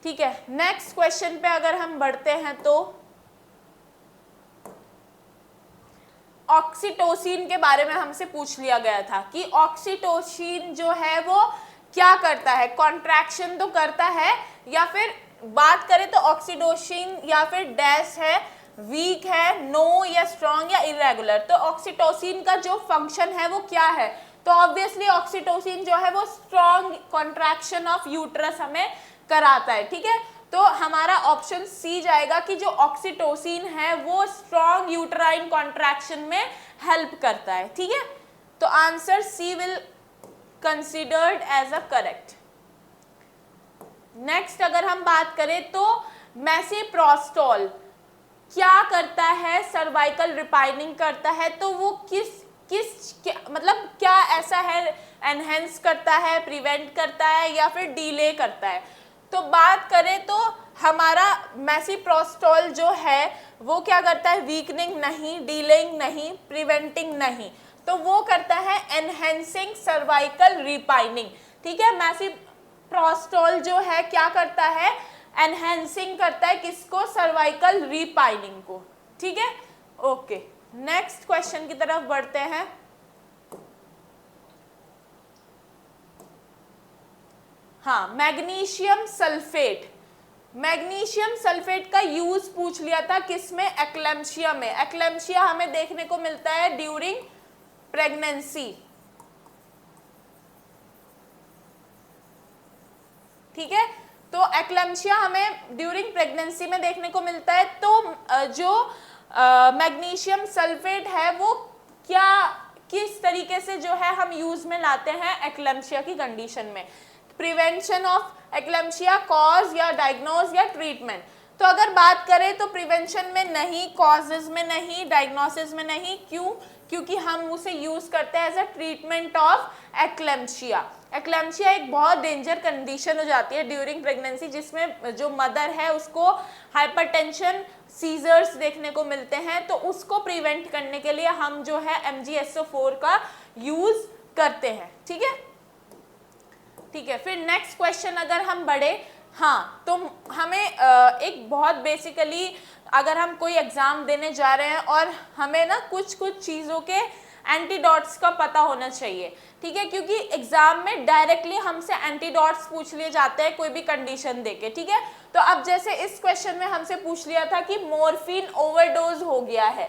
ठीक है। नेक्स्ट क्वेश्चन पे अगर हम बढ़ते हैं तो ऑक्सीटोसिन के बारे में हमसे पूछ लिया गया था कि ऑक्सीटोसिन जो है वो क्या करता है, कॉन्ट्रैक्शन तो करता है, या फिर बात करें तो ऑक्सीटोसिन या फिर डैश है, वीक है, नो या स्ट्रॉन्ग या इरेगुलर। तो ऑक्सीटोसिन का जो फंक्शन है वो क्या है, तो ऑब्वियसली ऑक्सीटोसिन जो है वो स्ट्रॉन्ग कॉन्ट्रैक्शन ऑफ यूट्रस हमें कराता है, ठीक है। तो हमारा ऑप्शन सी जाएगा कि जो ऑक्सीटोसिन है वो स्ट्रॉन्ग यूट्राइन कॉन्ट्रैक्शन में हेल्प करता है, ठीक है। तो answer C will considered as a correct. Next अगर हम बात करें तो मेसिप्रोस्टोल क्या करता है, सर्वाइकल रिपाइनिंग करता है, तो वो मतलब क्या ऐसा है, एनहेंस करता है, प्रिवेंट करता है या फिर डिले करता है। तो बात करें तो हमारा मेसिप्रोस्टोल जो है वो क्या करता है, वीकनिंग नहीं, डीलेइंग नहीं, प्रिवेंटिंग नहीं, तो वो करता है एनहेंसिंग सर्वाइकल रिपाइनिंग, ठीक है। मेसिप्रोस्टोल जो है क्या करता है, एनहेंसिंग करता है किसको, सर्वाइकल रिपाइनिंग को, ठीक है। ओके, नेक्स्ट क्वेश्चन की तरफ बढ़ते हैं। हाँ, मैग्नीशियम सल्फेट, मैग्नीशियम सल्फेट का यूज पूछ लिया था किसमें, एक्लेम्पशिया में। एक्लेम्पशिया हमें देखने को मिलता है ड्यूरिंग प्रेगनेंसी, ठीक है। तो एक्लेम्पशिया हमें ड्यूरिंग प्रेगनेंसी में देखने को मिलता है। तो जो मैग्नीशियम सल्फेट है वो क्या, किस तरीके से जो है हम यूज में लाते हैं एक्लेम्पशिया की कंडीशन में, प्रिवेंशन ऑफ एक्लेम्पशिया, कॉज या डायग्नोज या ट्रीटमेंट। तो अगर बात करें तो प्रिवेंशन में नहीं, कॉजेज में नहीं, डायग्नोसिस में नहीं, क्यों, क्योंकि हम उसे यूज करते हैं एज अ ट्रीटमेंट ऑफ एक्लेम्पशिया। एक्लेम्पशिया एक बहुत डेंजर कंडीशन हो जाती है ड्यूरिंग प्रेगनेंसी, जिसमें जो मदर है उसको हाइपरटेंशन, सीजर्स देखने को मिलते हैं, तो उसको प्रिवेंट करने के लिए हम जो है MgSO4 का यूज करते हैं, ठीक है, ठीक है। फिर नेक्स्ट क्वेश्चन अगर हम बढ़े, हाँ, तो हमें एक बहुत बेसिकली अगर हम कोई एग्जाम देने जा रहे हैं और हमें ना कुछ चीज़ों के एंटीडोट्स का पता होना चाहिए, ठीक है, क्योंकि एग्जाम में डायरेक्टली हमसे एंटीडोट्स पूछ लिए जाते हैं कोई भी कंडीशन देके, ठीक है। तो अब जैसे इस क्वेश्चन में हमसे पूछ लिया था कि मॉर्फिन ओवरडोज हो गया है,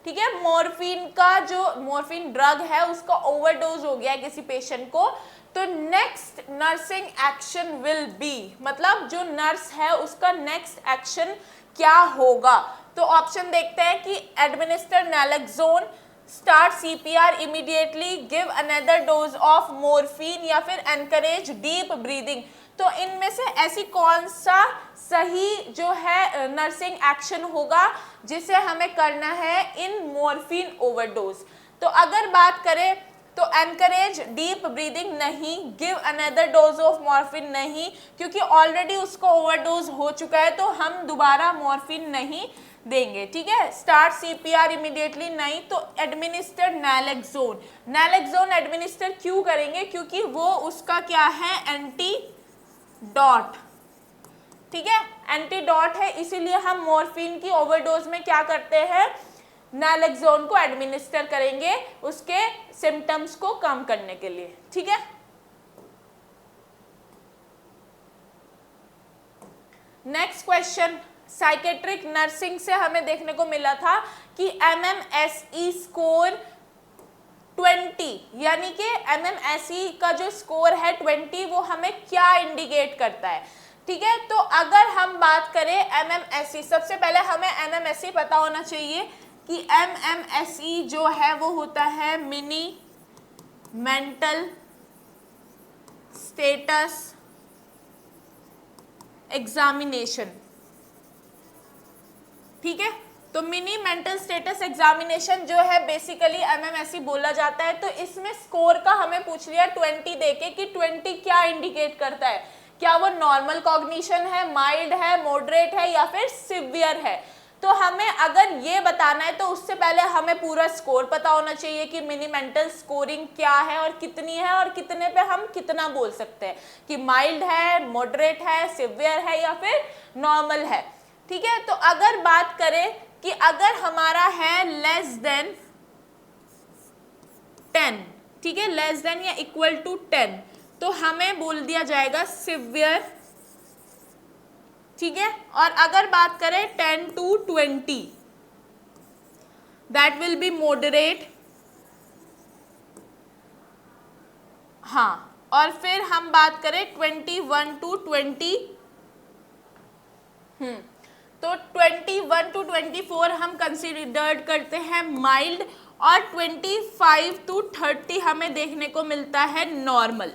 ठीक है, मॉर्फिन का जो मॉर्फिन ड्रग है उसका ओवरडोज हो गया है किसी पेशेंट को, तो next nursing action will be, मतलब जो नर्स है उसका नेक्स्ट एक्शन क्या होगा। तो ऑप्शन देखते हैं कि administer naloxone, start CPR immediately, give another dose of morphine या फिर एनकरेज डीप ब्रीदिंग। तो इनमें से ऐसी कौन सा सही जो है नर्सिंग एक्शन होगा जिसे हमें करना है इन मॉर्फिन ओवरडोज। तो अगर बात करें तो एनकरेज डीप ब्रीदिंग नहीं, give another dose of morphine नहीं, क्योंकि ऑलरेडी उसको ओवरडोज हो चुका है तो हम दोबारा मॉर्फिन नहीं देंगे, ठीक है। स्टार्ट CPR इमीडिएटली नहीं, तो एडमिनिस्टर नैलेक्सोन, नैलेक्सोन एडमिनिस्टर क्यों करेंगे, क्योंकि वो उसका क्या है, एंटीडॉट, ठीक है, एंटीडोट है, इसीलिए हम मॉर्फिन की ओवरडोज में क्या करते हैं, नैलेक्सोन को एडमिनिस्टर करेंगे उसके सिम्टम्स को कम करने के लिए। ठीक है, नेक्स्ट क्वेश्चन साइकेट्रिक नर्सिंग से हमें देखने को मिला था कि MMSE स्कोर 20, यानी कि MMSE का जो स्कोर है 20 वो हमें क्या इंडिकेट करता है। ठीक है, तो अगर हम बात करें MMSE, सबसे पहले हमें MMSE पता होना चाहिए कि MMSE जो है वो होता है मिनी मेंटल स्टेटस एग्जामिनेशन। ठीक है, तो मिनी मेंटल स्टेटस एग्जामिनेशन जो है बेसिकली MMSE बोला जाता है। तो इसमें स्कोर का हमें पूछ लिया 20 देके कि 20 क्या इंडिकेट करता है, क्या वो नॉर्मल कॉग्निशन है, माइल्ड है, मॉडरेट है या फिर सिवियर है। तो हमें अगर ये बताना है तो उससे पहले हमें पूरा स्कोर पता होना चाहिए कि मिनी मेंटल स्कोरिंग क्या है और कितनी है और कितने पे हम कितना बोल सकते हैं कि माइल्ड है, मॉडरेट है, सिवियर है या फिर नॉर्मल है। ठीक है, तो अगर बात करें कि अगर हमारा है लेस देन 10, ठीक है, लेस देन या इक्वल टू 10, तो हमें बोल दिया जाएगा सिवियर। ठीक है, और अगर बात करें 10 to 20 that will be moderate. हाँ, और फिर हम बात करें 21 to 20, तो 21 to 24 हम कंसिडर्ड करते हैं माइल्ड, और 25 to 30 हमें देखने को मिलता है नॉर्मल।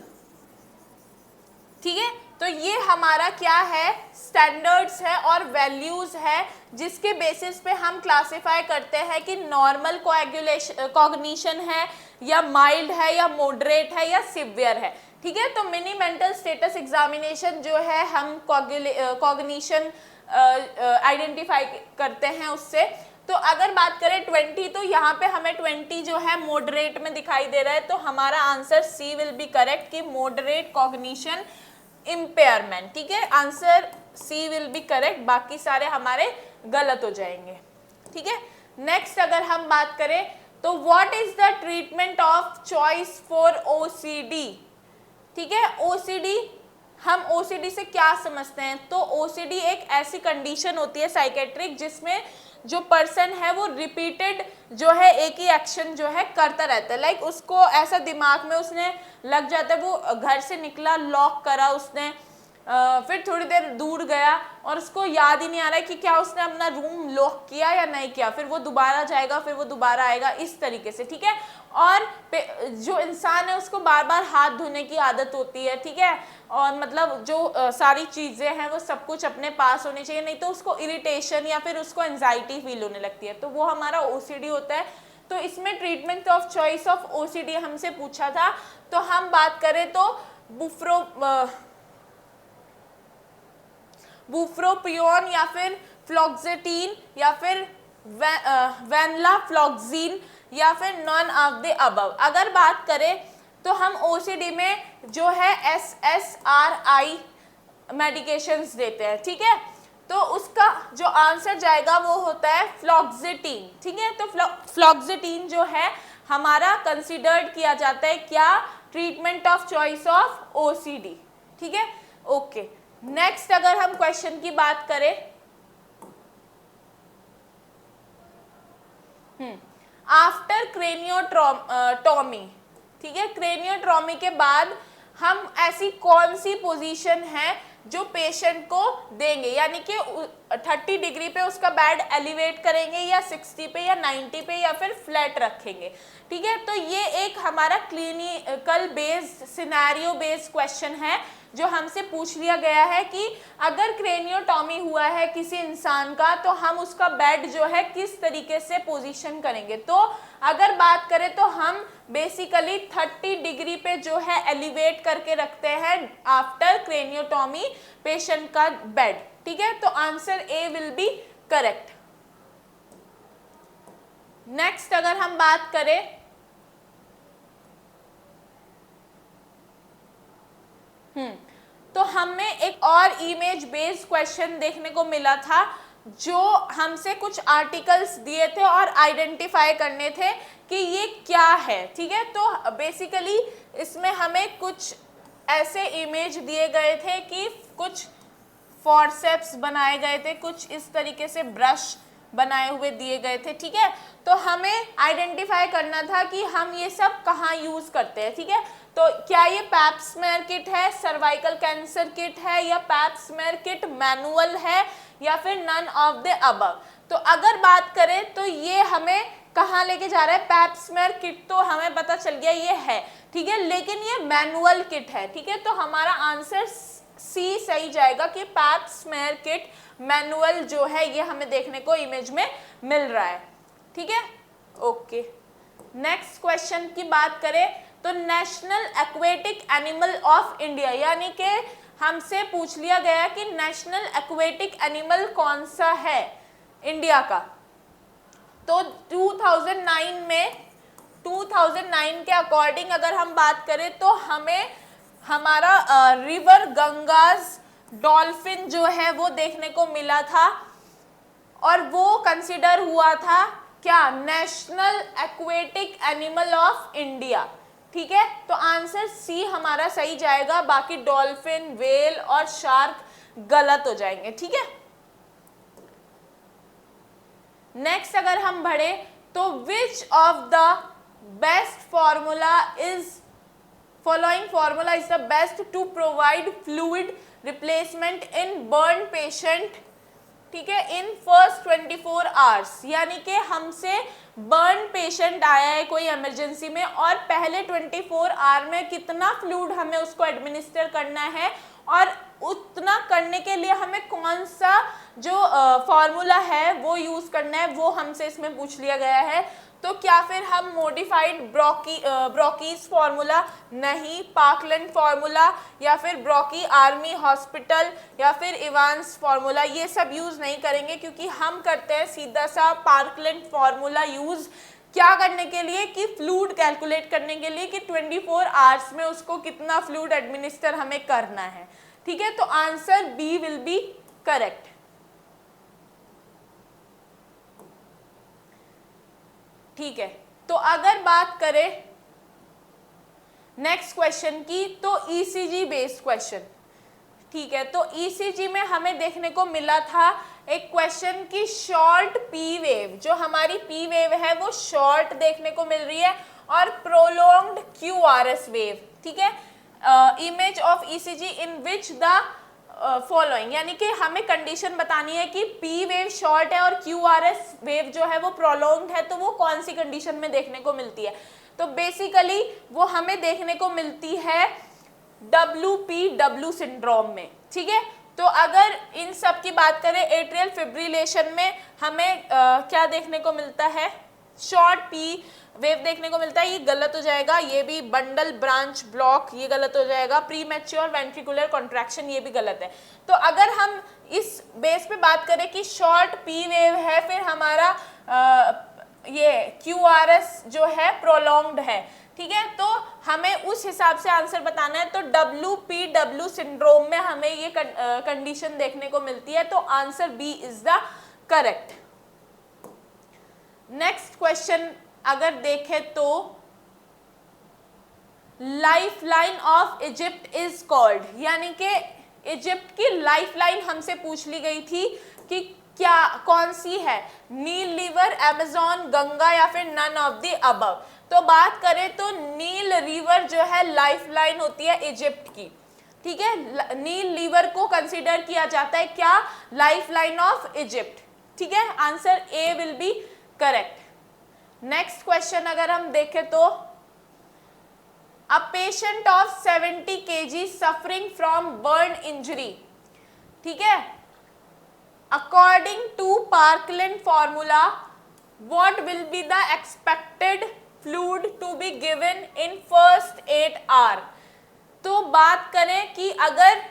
ठीक है, तो ये हमारा क्या है, स्टैंडर्ड्स है और वैल्यूज है जिसके बेसिस पे हम क्लासिफाई करते हैं कि नॉर्मल कॉग्निशन है या माइल्ड है या मॉडरेट है या सिवियर है। ठीक है, तो मिनी मेंटल स्टेटस एग्जामिनेशन जो है हम कॉग्निशन आइडेंटिफाई करते हैं उससे। तो अगर बात करें 20, तो यहाँ पे हमें 20 जो है मॉडरेट में दिखाई दे रहा है, तो हमारा answer C will be correct कि मॉडरेट कॉग्निशन इम्पेयरमेंट। ठीक है, answer C will be correct, बाकी सारे हमारे गलत हो जाएंगे। ठीक है, नेक्स्ट अगर हम बात करें तो what is the treatment of choice for OCD। ठीक है, OCD, हम OCD से क्या समझते हैं, तो OCD एक ऐसी कंडीशन होती है साइकेट्रिक जिसमें जो पर्सन है वो रिपीटेड जो है एक ही एक्शन जो है करता रहता है। लाइक उसको ऐसा दिमाग में उसने लग जाता है, वो घर से निकला, लॉक करा उसने, फिर थोड़ी देर दूर गया और उसको याद ही नहीं आ रहा है कि क्या उसने अपना रूम लॉक किया या नहीं किया, फिर वो दोबारा जाएगा, फिर वो दोबारा आएगा, इस तरीके से। ठीक है, और जो इंसान है उसको बार बार हाथ धोने की आदत होती है। ठीक है, और मतलब जो सारी चीज़ें हैं वो सब कुछ अपने पास होनी चाहिए, नहीं तो उसको इरिटेशन या फिर उसको एंजाइटी फील होने लगती है, तो वो हमारा OCD होता है। तो इसमें treatment of choice of OCD हमसे पूछा था, तो हम बात करें तो बुप्रोपियोन या फिर फ्लॉक्सेटिन या फिर वेनलाफ्लॉक्सिन या फिर नॉन ऑफ द अबव। अगर बात करें तो हम OCD में जो है SSRI मेडिकेशंस देते हैं। ठीक है, तो उसका जो आंसर जाएगा वो होता है फ्लॉक्सेटिन। ठीक है, तो फ्लॉक्सेटिन जो है हमारा कंसिडर्ड किया जाता है क्या, treatment of choice of OCD। ठीक है, ओके, नेक्स्ट अगर हम क्वेश्चन की बात करें, आफ्टर क्रेनियोटॉमी। ठीक है, क्रेनियोटॉमी के बाद हम ऐसी कौन सी पोजीशन है जो पेशेंट को देंगे, यानी कि 30 डिग्री पे उसका बेड एलिवेट करेंगे या 60 पे या 90 पे या फिर फ्लैट रखेंगे। ठीक है, तो ये एक हमारा clinical based scenario based question है जो हमसे पूछ लिया गया है कि अगर क्रेनियोटॉमी हुआ है किसी इंसान का तो हम उसका बेड जो है किस तरीके से पोजीशन करेंगे। तो अगर बात करें तो हम बेसिकली 30 डिग्री पे जो है एलिवेट करके रखते हैं आफ्टर क्रेनियोटॉमी पेशेंट का बेड। ठीक है, तो answer A will be correct. Next अगर हम बात करें तो हमें एक और इमेज बेस्ड क्वेश्चन देखने को मिला था, जो हमसे कुछ आर्टिकल्स दिए थे और आइडेंटिफाई करने थे कि ये क्या है। ठीक है, तो बेसिकली इसमें हमें कुछ ऐसे इमेज दिए गए थे कि कुछ फॉर्सेप्स बनाए गए थे, कुछ इस तरीके से ब्रश बनाए हुए दिए गए थे। ठीक है, तो हमें आइडेंटिफाई करना था कि हम ये सब कहाँ यूज करते हैं। ठीक है, तो क्या ये पैप स्मेयर किट है, सर्वाइकल कैंसर किट है, या पैप स्मेयर किट मैनुअल है, या फिर नन ऑफ द अबव। तो अगर बात करें तो ये हमें कहाँ लेके जा रहा है, पैप स्मेयर किट तो हमें पता चल गया ये है। ठीक है, लेकिन ये मैनुअल किट है। ठीक है, तो हमारा आंसर सी सही जाएगा कि पैप स्मेयर किट मैनुअल जो है ये हमें देखने को इमेज में मिल रहा है। ठीक है, ओके। नेक्स्ट क्वेश्चन की बात करें तो national aquatic animal of India, यानी कि हमसे पूछ लिया गया कि नेशनल एक्वेटिक एनिमल कौन सा है इंडिया का। तो 2009 के अकॉर्डिंग अगर हम बात करें तो हमें हमारा रिवर गंगाज डॉल्फिन जो है वो देखने को मिला था, और वो कंसिडर हुआ था क्या, national aquatic animal of India. ठीक है, तो आंसर सी हमारा सही जाएगा, बाकी डॉल्फिन, व्हेल और शार्क गलत हो जाएंगे। ठीक है, नेक्स्ट अगर हम बढ़े तो which of the best formula is following formula is the best to provide fluid replacement in burn patient. ठीक है, इन फर्स्ट 24 आवर्स, यानी कि हमसे बर्न पेशेंट आया है कोई इमरजेंसी में, और पहले 24 आवर में कितना फ्लूइड हमें उसको एडमिनिस्टर करना है, और उतना करने के लिए हमें कौन सा जो फॉर्मूला है वो यूज करना है, वो हमसे इसमें पूछ लिया गया है। तो क्या फिर हम मॉडिफाइड ब्रोकीज फॉर्मूला, नहीं, पार्कलैंड फॉर्मूला, या फिर ब्रोकी आर्मी हॉस्पिटल, या फिर इवांस फॉर्मूला, ये सब यूज नहीं करेंगे, क्योंकि हम करते हैं सीधा सा पार्कलैंड फॉर्मूला यूज क्या करने के लिए, कि फ्लूइड कैलकुलेट करने के लिए कि 24 आवर्स में उसको कितना फ्लूइड एडमिनिस्टर हमें करना है। ठीक है, तो answer B will be correct. ठीक है, तो अगर बात करें नेक्स्ट क्वेश्चन की, तो ईसीजी बेस्ड क्वेश्चन। ठीक है, तो ईसीजी में हमें देखने को मिला था एक क्वेश्चन की शॉर्ट पी वेव, जो हमारी पी वेव है वो शॉर्ट देखने को मिल रही है, और प्रोलॉन्ग्ड क्यूआरएस वेव। ठीक है, image of ECG in which the following, यानी कि हमें कंडीशन बतानी है कि पी वेव शॉर्ट है और क्यूआरएस वेव जो है वो प्रोलॉन्ग्ड है, तो वो कौन सी कंडीशन में देखने को मिलती है। तो बेसिकली वो हमें देखने को मिलती है WPW सिंड्रोम में। ठीक है, तो अगर इन सब की बात करें, एट्रियल फिब्रिलेशन में हमें क्या देखने को मिलता है, शॉर्ट पी वेव देखने को मिलता है, ये गलत हो जाएगा। ये भी बंडल ब्रांच ब्लॉक, ये गलत हो जाएगा। प्रीमैच्योर वेंट्रिकुलर कॉन्ट्रैक्शन, ये भी गलत है। तो अगर हम इस बेस पे बात करें कि शॉर्ट पी वेव है, फिर हमारा ये क्यूआरएस जो है प्रोलॉन्ग्ड है। ठीक है, तो हमें उस हिसाब से आंसर बताना है। तो WPW सिंड्रोम में हमें ये कंडीशन देखने को मिलती है, तो answer B is the correct. Next question अगर देखें तो life line of Egypt is called, यानी कि इजिप्ट की लाइफ लाइन हमसे पूछ ली गई थी कि क्या कौन सी है, नील रिवर, अमेज़न, गंगा, या फिर नन ऑफ द अबव। तो बात करें तो नील रिवर जो है लाइफ लाइन होती है इजिप्ट की। ठीक है, नील रिवर को कंसीडर किया जाता है क्या, लाइफ लाइन ऑफ इजिप्ट। ठीक है, answer A will be correct. Next question अगर हम देखें तो a patient of 70 kg suffering from burn injury. ठीक है, according to Parkland formula what will be the expected fluid to be given in first 8 hour. तो बात करें कि अगर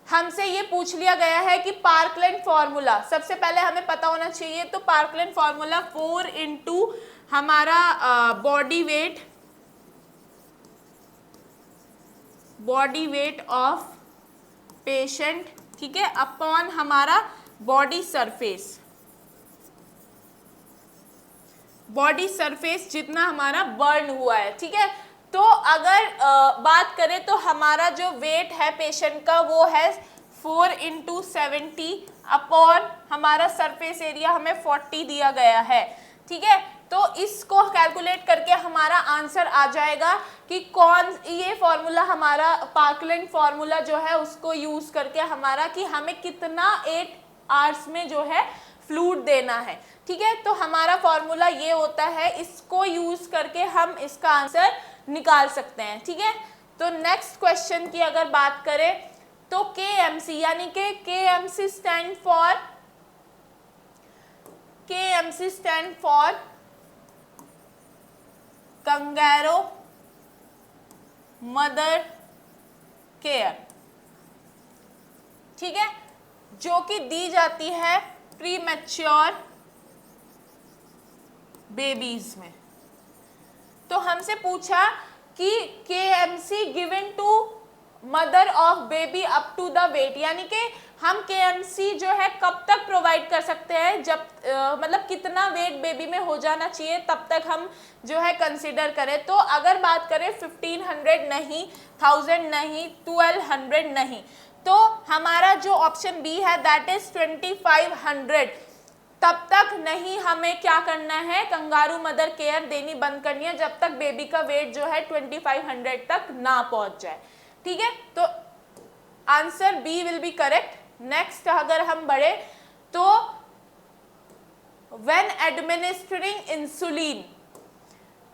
हमसे ये पूछ लिया गया है कि पार्कलैंड फॉर्मूला, सबसे पहले हमें पता होना चाहिए, तो पार्कलैंड फॉर्मूला 4 इंटू हमारा बॉडी वेट ऑफ पेशेंट, ठीक है, अपॉन हमारा बॉडी सरफेस, बॉडी सरफेस जितना हमारा बर्न हुआ है, ठीक है। तो अगर बात करें तो हमारा जो वेट है पेशेंट का वो है 4 × 70 अपॉन हमारा सरफेस एरिया हमें 40 दिया गया है, ठीक है। तो इसको कैलकुलेट करके हमारा आंसर आ जाएगा कि कौन, ये फॉर्मूला हमारा पार्कलैंड फॉर्मूला जो है उसको यूज करके हमारा कि हमें कितना 8 आवर्स में जो है फ्लूइड देना है, ठीक है। तो हमारा फॉर्मूला ये होता है, इसको यूज करके हम इसका आंसर निकाल सकते हैं, ठीक है। तो नेक्स्ट क्वेश्चन की अगर बात करें तो KMC यानी कि KMC stand for kangaroo mother care, ठीक है, जो कि दी जाती है प्रीमैच्योर बेबीज में। तो हमसे पूछा कि KMC given to mother of baby up to the weight, यानी कि हम KMC जो है कब तक प्रोवाइड कर सकते हैं, जब मतलब कितना वेट बेबी में हो जाना चाहिए तब तक हम जो है कंसीडर करें। तो अगर बात करें 1500 नहीं, 1000 नहीं, 1200 नहीं, तो हमारा जो ऑप्शन बी है दैट इज 2500, तब तक नहीं हमें क्या करना है, कंगारू मदर केयर देनी बंद करनी है जब तक बेबी का वेट जो है 2500 तक ना पहुंच जाए, ठीक है। तो answer B will be correct. Next अगर हम बढ़े तो व्हेन एडमिनिस्टरिंग इंसुलिन,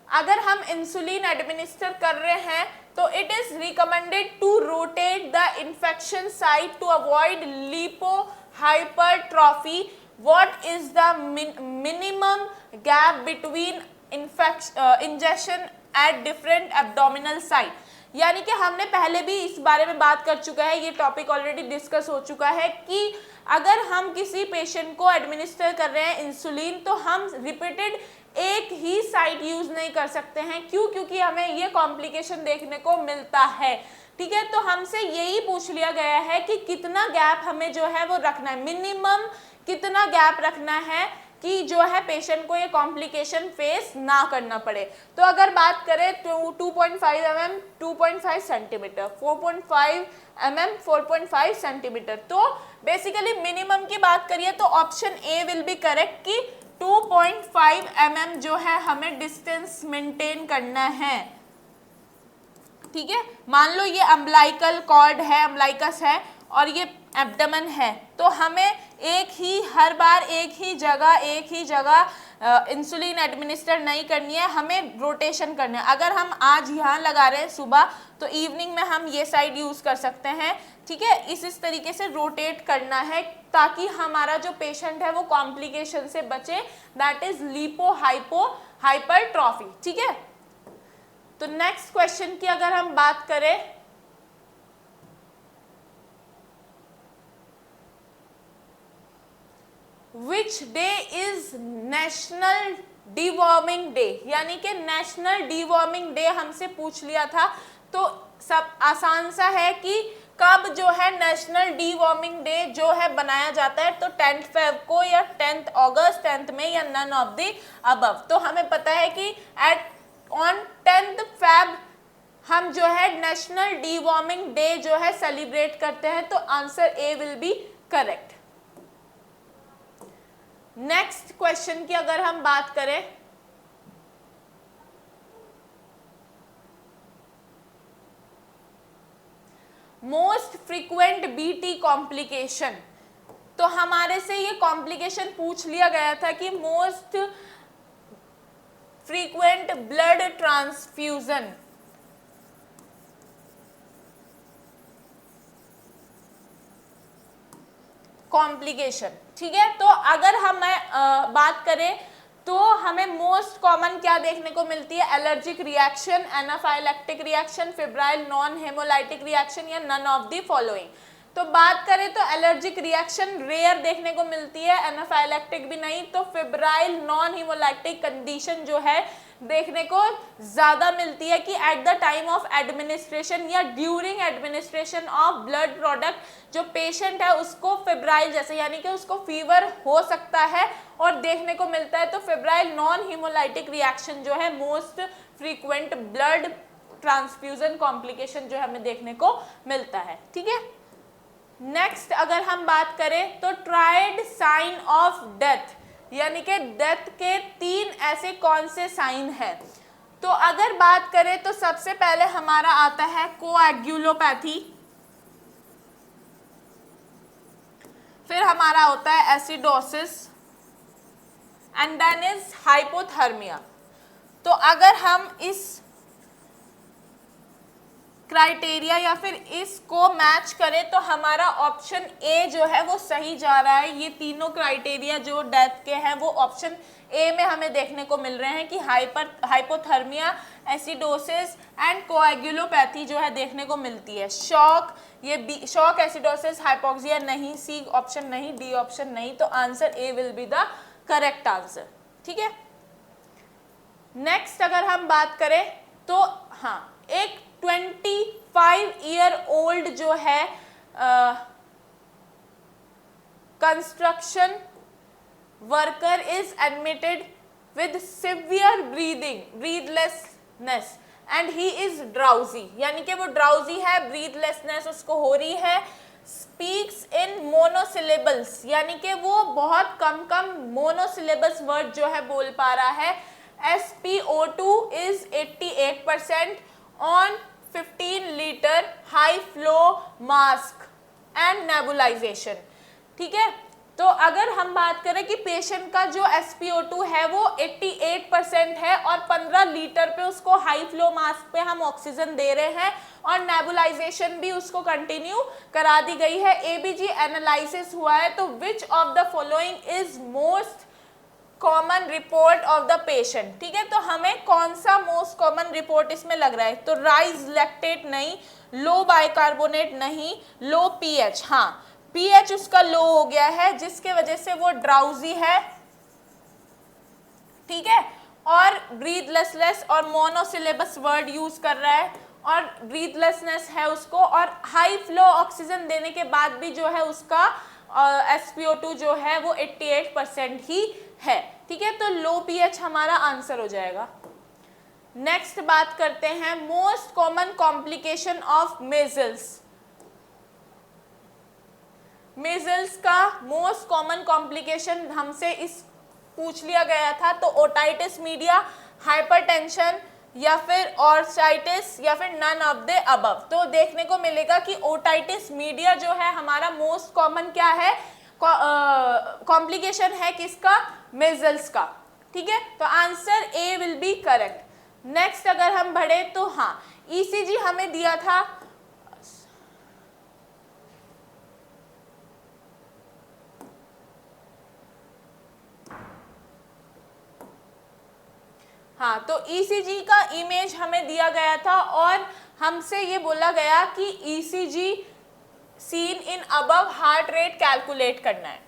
अगर हम इंसुलिन एडमिनिस्टर कर रहे हैं तो it is recommended to rotate the infection site to avoid lipohypertrophy. What is the minimum gap between injection at different abdominal site, यानी कि हमने पहले भी इस बारे में बात कर चुका है, ये टॉपिक ऑलरेडी डिस्कस हो चुका है कि अगर हम किसी पेशेंट को एडमिनिस्टर कर रहे हैं इंसुलिन तो हम रिपीटेड एक ही साइट यूज नहीं कर सकते हैं। क्यों? क्योंकि हमें ये कॉम्प्लिकेशन देखने को मिलता है, ठीक है। तो हमसे यही पूछ लिया गया है कि कितना गैप हमें जो है वो रखना है, मिनिमम कितना गैप रखना है कि जो है पेशेंट को ये कॉम्प्लिकेशन फेस ना करना पड़े। तो अगर बात करें 2.5 mm 2.5 सेंटीमीटर, 4.5 mm 4.5 सेंटीमीटर, तो बेसिकली मिनिमम की बात करिए तो option A will be correct कि 2.5 mm जो है हमें डिस्टेंस मेंटेन करना है, ठीक है। मान लो ये अम्बलाइकल कॉर्ड है, अम्बलाइकस है और ये एब्डोमेन है, तो हमें एक ही हर बार एक ही जगह इंसुलिन एडमिनिस्टर नहीं करनी है, हमें रोटेशन करना है। अगर हम आज यहाँ लगा रहे हैं सुबह तो इवनिंग में हम ये साइड यूज कर सकते हैं, ठीक है। इस तरीके से रोटेट करना है ताकि हमारा जो पेशेंट है वो कॉम्प्लिकेशन से बचे, दैट इज लिपो हाइपरट्रॉफी, ठीक है। तो नेक्स्ट क्वेश्चन की अगर हम बात करें which day is national deworming day, यानी कि नेशनल डीवॉर्मिंग डे हमसे पूछ लिया था, तो सब आसान सा है कि कब जो है नेशनल डीवॉर्मिंग डे जो है बनाया जाता है, तो 10 फेब को या 10 अगस्त, 10 में या नन ऑफ द अबव। तो हमें पता है कि ऑन 10 फेब हम जो है नेशनल डीवॉर्मिंग डे जो है सेलिब्रेट करते हैं, तो answer A will be correct. Next question की अगर हम बात करें मोस्ट फ्रीक्वेंट बीटी कॉम्प्लिकेशन, तो हमारे से ये कॉम्प्लिकेशन पूछ लिया गया था कि most frequent blood transfusion, complication, ठीक है। तो अगर हम बात करें तो हमें मोस्ट कॉमन क्या देखने को मिलती है, allergic reaction, anaphylactic reaction, febrile non hemolytic reaction या नन ऑफ द फॉलोइंग। तो बात करें तो एलर्जिक रिएक्शन रेयर देखने को मिलती है, एनाफाइलैक्टिक भी नहीं, तो फिब्राइल नॉन हेमोलाइटिक कंडीशन जो है देखने को ज्यादा मिलती है कि at the time of administration या during administration of blood product जो पेशेंट है उसको फेब्राइल जैसे यानी कि उसको फीवर हो सकता है और देखने को मिलता है। तो फेब्राइल नॉन हीमोलाइटिक रिएक्शन जो है most frequent blood transfusion complication जो हमें देखने को मिलता है। ठीक है, नेक्स्ट अगर हम बात करें तो ट्राइड साइन ऑफ डेथ यानी कि डेथ के 3 ऐसे कौन से साइन है। तो अगर बात करें तो सबसे पहले हमारा आता है कोएगुलोपैथी, फिर हमारा होता है acidosis and then is hypothermia. तो अगर हम इस क्राइटेरिया या फिर इसको मैच करें तो हमारा ऑप्शन ए जो है वो सही जा रहा है। ये तीनों क्राइटेरिया जो डेथ के हैं वो ऑप्शन ए में हमें देखने को मिल रहे हैं कि हाइपोथर्मिया, एसिडोसिस एंड कोएगुलोपैथी जो है देखने को मिलती है। शॉक, ये बी, शॉक, एसिडोसिस, हाइपोक्सिया नहीं, सी ऑप्शन नहीं, डी ऑप्शन नहीं, तो answer A will be the correct answer. ठीक है, नेक्स्ट अगर हम बात करें तो हाँ, एक 25 ईयर ओल्ड जो है construction worker is admitted with severe breathlessness and he is drowsy यानी कि वो ड्राउजी है, ब्रीथलेसनेस उसको हो रही है। स्पीक्स इन मोनोसिलेबल्स यानी कि वो बहुत कम मोनोसिलेबल्स वर्ड जो है बोल पा रहा है। SpO2 is 88% on 15 litre high flow mask and nebulisation. ठीक है, तो अगर हम बात करें कि पेशेंट का जो SpO2 है वो 88% है और 15 लीटर पे उसको हाई फ्लो मास्क पे हम ऑक्सीजन दे रहे हैं और नेबुलाइजेशन भी उसको कंटिन्यू करा दी गई है। ABG एनालिसिस हुआ है। तो which of the following is most common report of the patient. ठीक है, तो हमें कौन सा मोस्ट कॉमन रिपोर्ट इसमें लग रहा है। तो राइज लैक्टेट नहीं, लो बाइकार्बोनेट नहीं, लो पीएच, हाँ पीएच उसका लो हो गया है जिसके वजह से वो ड्राउजी है। ठीक है, और ब्रीथलेसनेस और मोनोसिलेबस वर्ड यूज कर रहा है और ब्रीथलेसनेस है उसको, और हाई फ्लो ऑक्सीजन देने के बाद भी जो है उसका SpO2 जो है वो 88% ही है। ठीक है, तो लो पीएच हमारा आंसर हो जाएगा। नेक्स्ट बात करते हैं most common complication of measles. Measles का मोस्ट कॉमन कॉम्प्लिकेशन हमसे इस पूछ लिया गया था। तो ओटाइटिस मीडिया, हाइपरटेंशन या फिर ऑर्चाइटिस या फिर नन ऑफ द अबव। तो देखने को मिलेगा कि ओटाइटिस मीडिया जो है हमारा मोस्ट कॉमन क्या है, कॉम्प्लिकेशन है किसका, मेजल्स का। ठीक है, तो answer A will be correct. Next अगर हम बढ़े तो हाँ, ECG हमें दिया था, हाँ तो ECG का इमेज हमें दिया गया था और हमसे ये बोला गया कि ECG seen in above heart rate calculate करना है।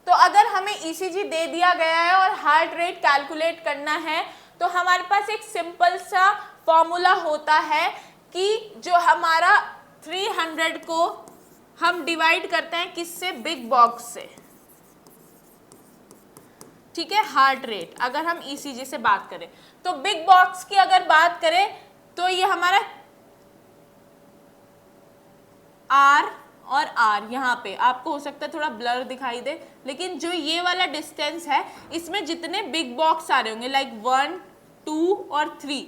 तो अगर हमें ECG दे दिया गया है और हार्ट रेट कैलकुलेट करना है तो हमारे पास एक सिंपल सा फॉर्मूला होता है कि जो हमारा 300 को हम डिवाइड करते हैं किससे, बिग बॉक्स से। ठीक है, हार्ट रेट अगर हम ECG से बात करें तो बिग बॉक्स की अगर बात करें तो ये हमारा R और R यहाँ पे आपको हो सकता है थोड़ा ब्लर दिखाई दे, लेकिन जो ये वाला डिस्टेंस है इसमें जितने बिग बॉक्स आ रहे होंगे लाइक 1, 2 और 3।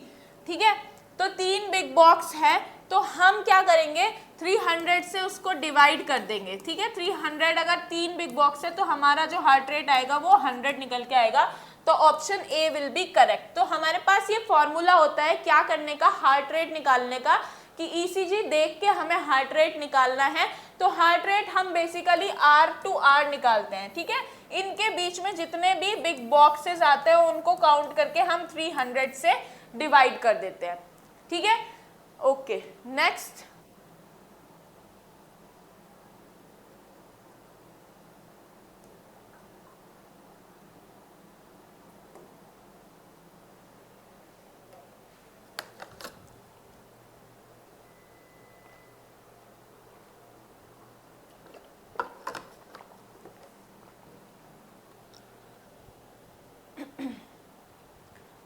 ठीक है, तो 3 बिग बॉक्स है तो हम क्या करेंगे 300 से उसको डिवाइड कर देंगे। ठीक है, 300 अगर 3 बिग बॉक्स है तो हमारा जो हार्ट रेट आएगा वो 100 निकल के आएगा। तो option A will be correct. तो हमारे पास ये फॉर्मूला होता है क्या करने का, हार्ट रेट निकालने का, कि ECG देख के हमें हार्ट रेट निकालना है। तो हार्ट रेट हम बेसिकली R to R निकालते हैं। ठीक है, इनके बीच में जितने भी बिग बॉक्सेस आते हैं उनको काउंट करके हम 300 से डिवाइड कर देते हैं। ठीक है, ओके नेक्स्ट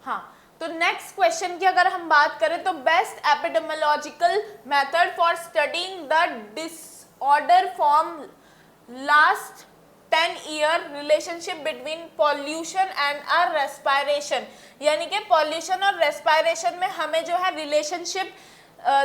हाँ, तो नेक्स्ट क्वेश्चन की अगर हम बात करें तो best epidemiological method for studying the disorder form last 10 year relationship between pollution and our respiration, यानी कि पॉल्यूशन और रेस्पिरेशन में हमें जो है रिलेशनशिप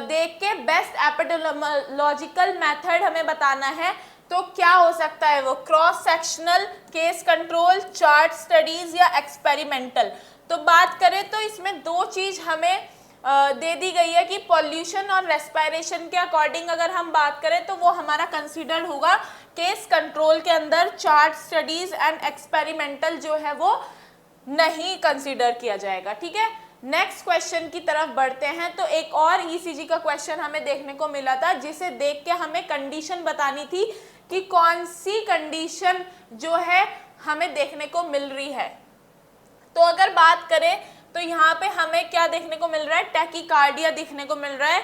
देख के बेस्ट एपिडेमियोलॉजिकल मेथड हमें बताना है। तो क्या हो सकता है वो, cross sectional, case control, chart studies या एक्सपेरिमेंटल। तो बात करें तो इसमें दो चीज हमें दे दी गई है कि पॉल्यूशन और रेस्पिरेशन के अकॉर्डिंग अगर हम बात करें तो वो हमारा कंसीडर्ड होगा केस कंट्रोल के अंदर, चार्ट स्टडीज एंड एक्सपेरिमेंटल जो है वो नहीं कंसीडर किया जाएगा। ठीक है, नेक्स्ट क्वेश्चन की तरफ बढ़ते हैं। तो एक और ईसीजी का क्वेश्चन हमें देखने को मिला था जिसे देख के हमें कंडीशन बतानी थी कि कौन सी कंडीशन जो है हमें देखने को मिल रही है। तो अगर बात करें तो यहाँ पे हमें क्या देखने को मिल रहा है, टैकीकार्डिया देखने को मिल रहा है।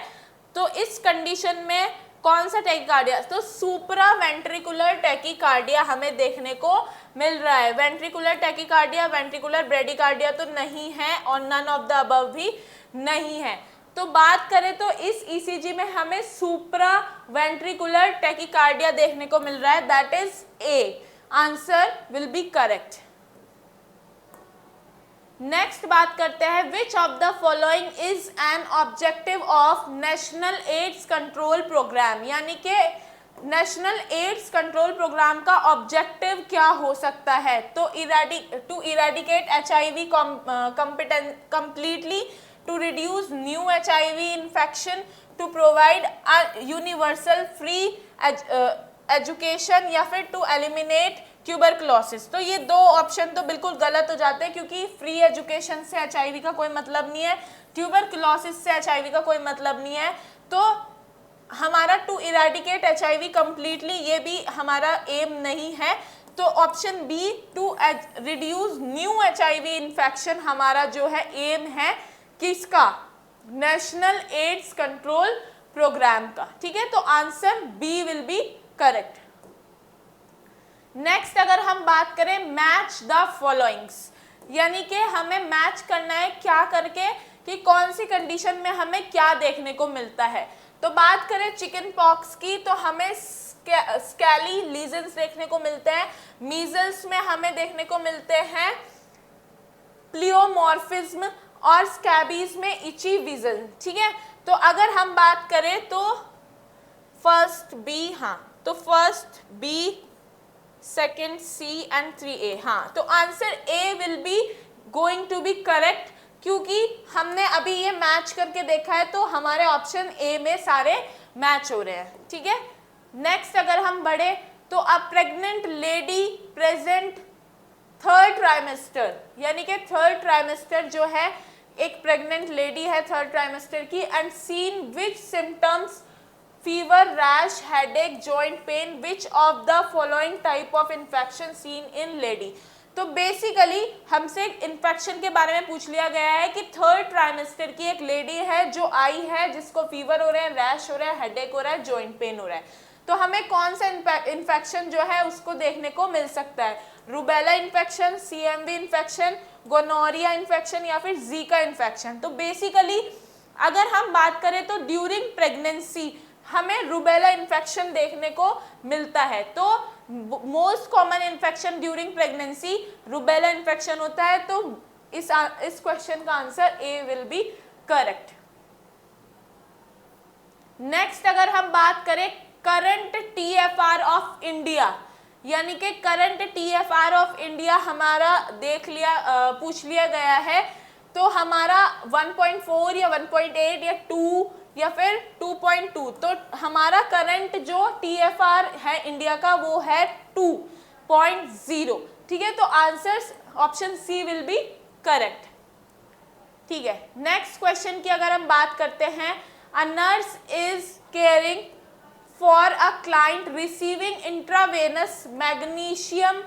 तो इस कंडीशन में कौन सा टैकीकार्डिया, तो सुप्रा वेंट्रिकुलर टैकीकार्डिया हमें देखने को मिल रहा है। वेंट्रिकुलर टैकीकार्डिया, वेंट्रिकुलर ब्रेडिकार्डिया तो नहीं है और नन ऑफ द अबव भी नहीं है। तो बात करें तो इस ईसीजी में हमें सुप्रा वेंट्रिकुलर टैकीकार्डिया देखने को मिल रहा है, that is A, answer will be correct. Next बात करते हैं, which of the following is an objective of national AIDS control programme, यानी कि नेशनल एड्स कंट्रोल प्रोग्राम का ऑब्जेक्टिव क्या हो सकता है। तो to eradicate HIV completely, to reduce new HIV infection, to provide a universal free education, या फिर टू एलिमिनेट ट्यूबरकुलोसिस। तो ये दो ऑप्शन तो बिल्कुल गलत हो जाते हैं क्योंकि फ्री एजुकेशन से HIV का कोई मतलब नहीं है, ट्यूबरकुलोसिस से HIV का कोई मतलब नहीं है। तो हमारा टू इरेडिकेट HIV कंप्लीटली ये भी हमारा एम नहीं है। तो option B, to reduce new HIV infection हमारा जो है एम है किसका, नेशनल एड्स कंट्रोल प्रोग्राम का। ठीक है, तो answer B will be correct. Next अगर हम बात करें, मैच द फॉलोइंग्स, यानी कि हमें मैच करना है क्या करके कि कौन सी कंडीशन में हमें क्या देखने को मिलता है। तो बात करें चिकन पॉक्स की तो हमें स्कैली लीजन्स देखने को मिलते हैं, मीजल्स में हमें देखने को मिलते हैं प्लियोमॉर्फिज्म और स्कैबीज में इची विजन। ठीक है, तो अगर हम बात करें तो फर्स्ट बी, हाँ, तो first B, second C and 3A, हाँ, तो answer A will be going to be correct क्योंकि हमने अभी ये मैच करके देखा है तो हमारे ऑप्शन ए में सारे मैच हो रहे हैं। ठीक है, नेक्स्ट अगर हम बढ़े तो a pregnant lady present third trimester, यानी कि थर्ड ट्राइमेस्टर जो है एक प्रेग्नेंट लेडी है थर्ड ट्राइमेस्टर की, and seen which symptoms, fever, rash, headache, joint pain, which of the following type of infection seen in lady. तो basically हमसे infection के बारे में पूछ लिया गया है कि थर्ड ट्राइमेस्टर की एक लेडी है जो आई है जिसको फीवर हो रहा है, रैश हो रहा है, हेडेक हो रहा है, जॉइंट पेन हो रहा है। तो हमें कौन सा इन्फेक्शन जो है उसको देखने को मिल सकता है, rubella infection, CMV infection, gonorrhoea infection या फिर जीका इन्फेक्शन। तो बेसिकली अगर हम बात करें तो ड्यूरिंग प्रेगनेंसी हमें रूबेला इन्फेक्शन देखने को मिलता है। तो most common infection during pregnancy rubella infection होता है। तो इस क्वेश्चन का answer A will be correct. Next अगर हम बात करें करंट TFR ऑफ इंडिया, यानी कि करंट TFR ऑफ इंडिया हमारा पूछ लिया गया है। तो हमारा 1.4 या 1.8 या 2 या फिर 2.2, तो हमारा करंट जो TFR है इंडिया का वो है 2.0। ठीक है, तो answer option C will be correct. ठीक है, नेक्स्ट क्वेश्चन की अगर हम बात करते हैं, a nurse is caring for a client receiving intravenous magnesium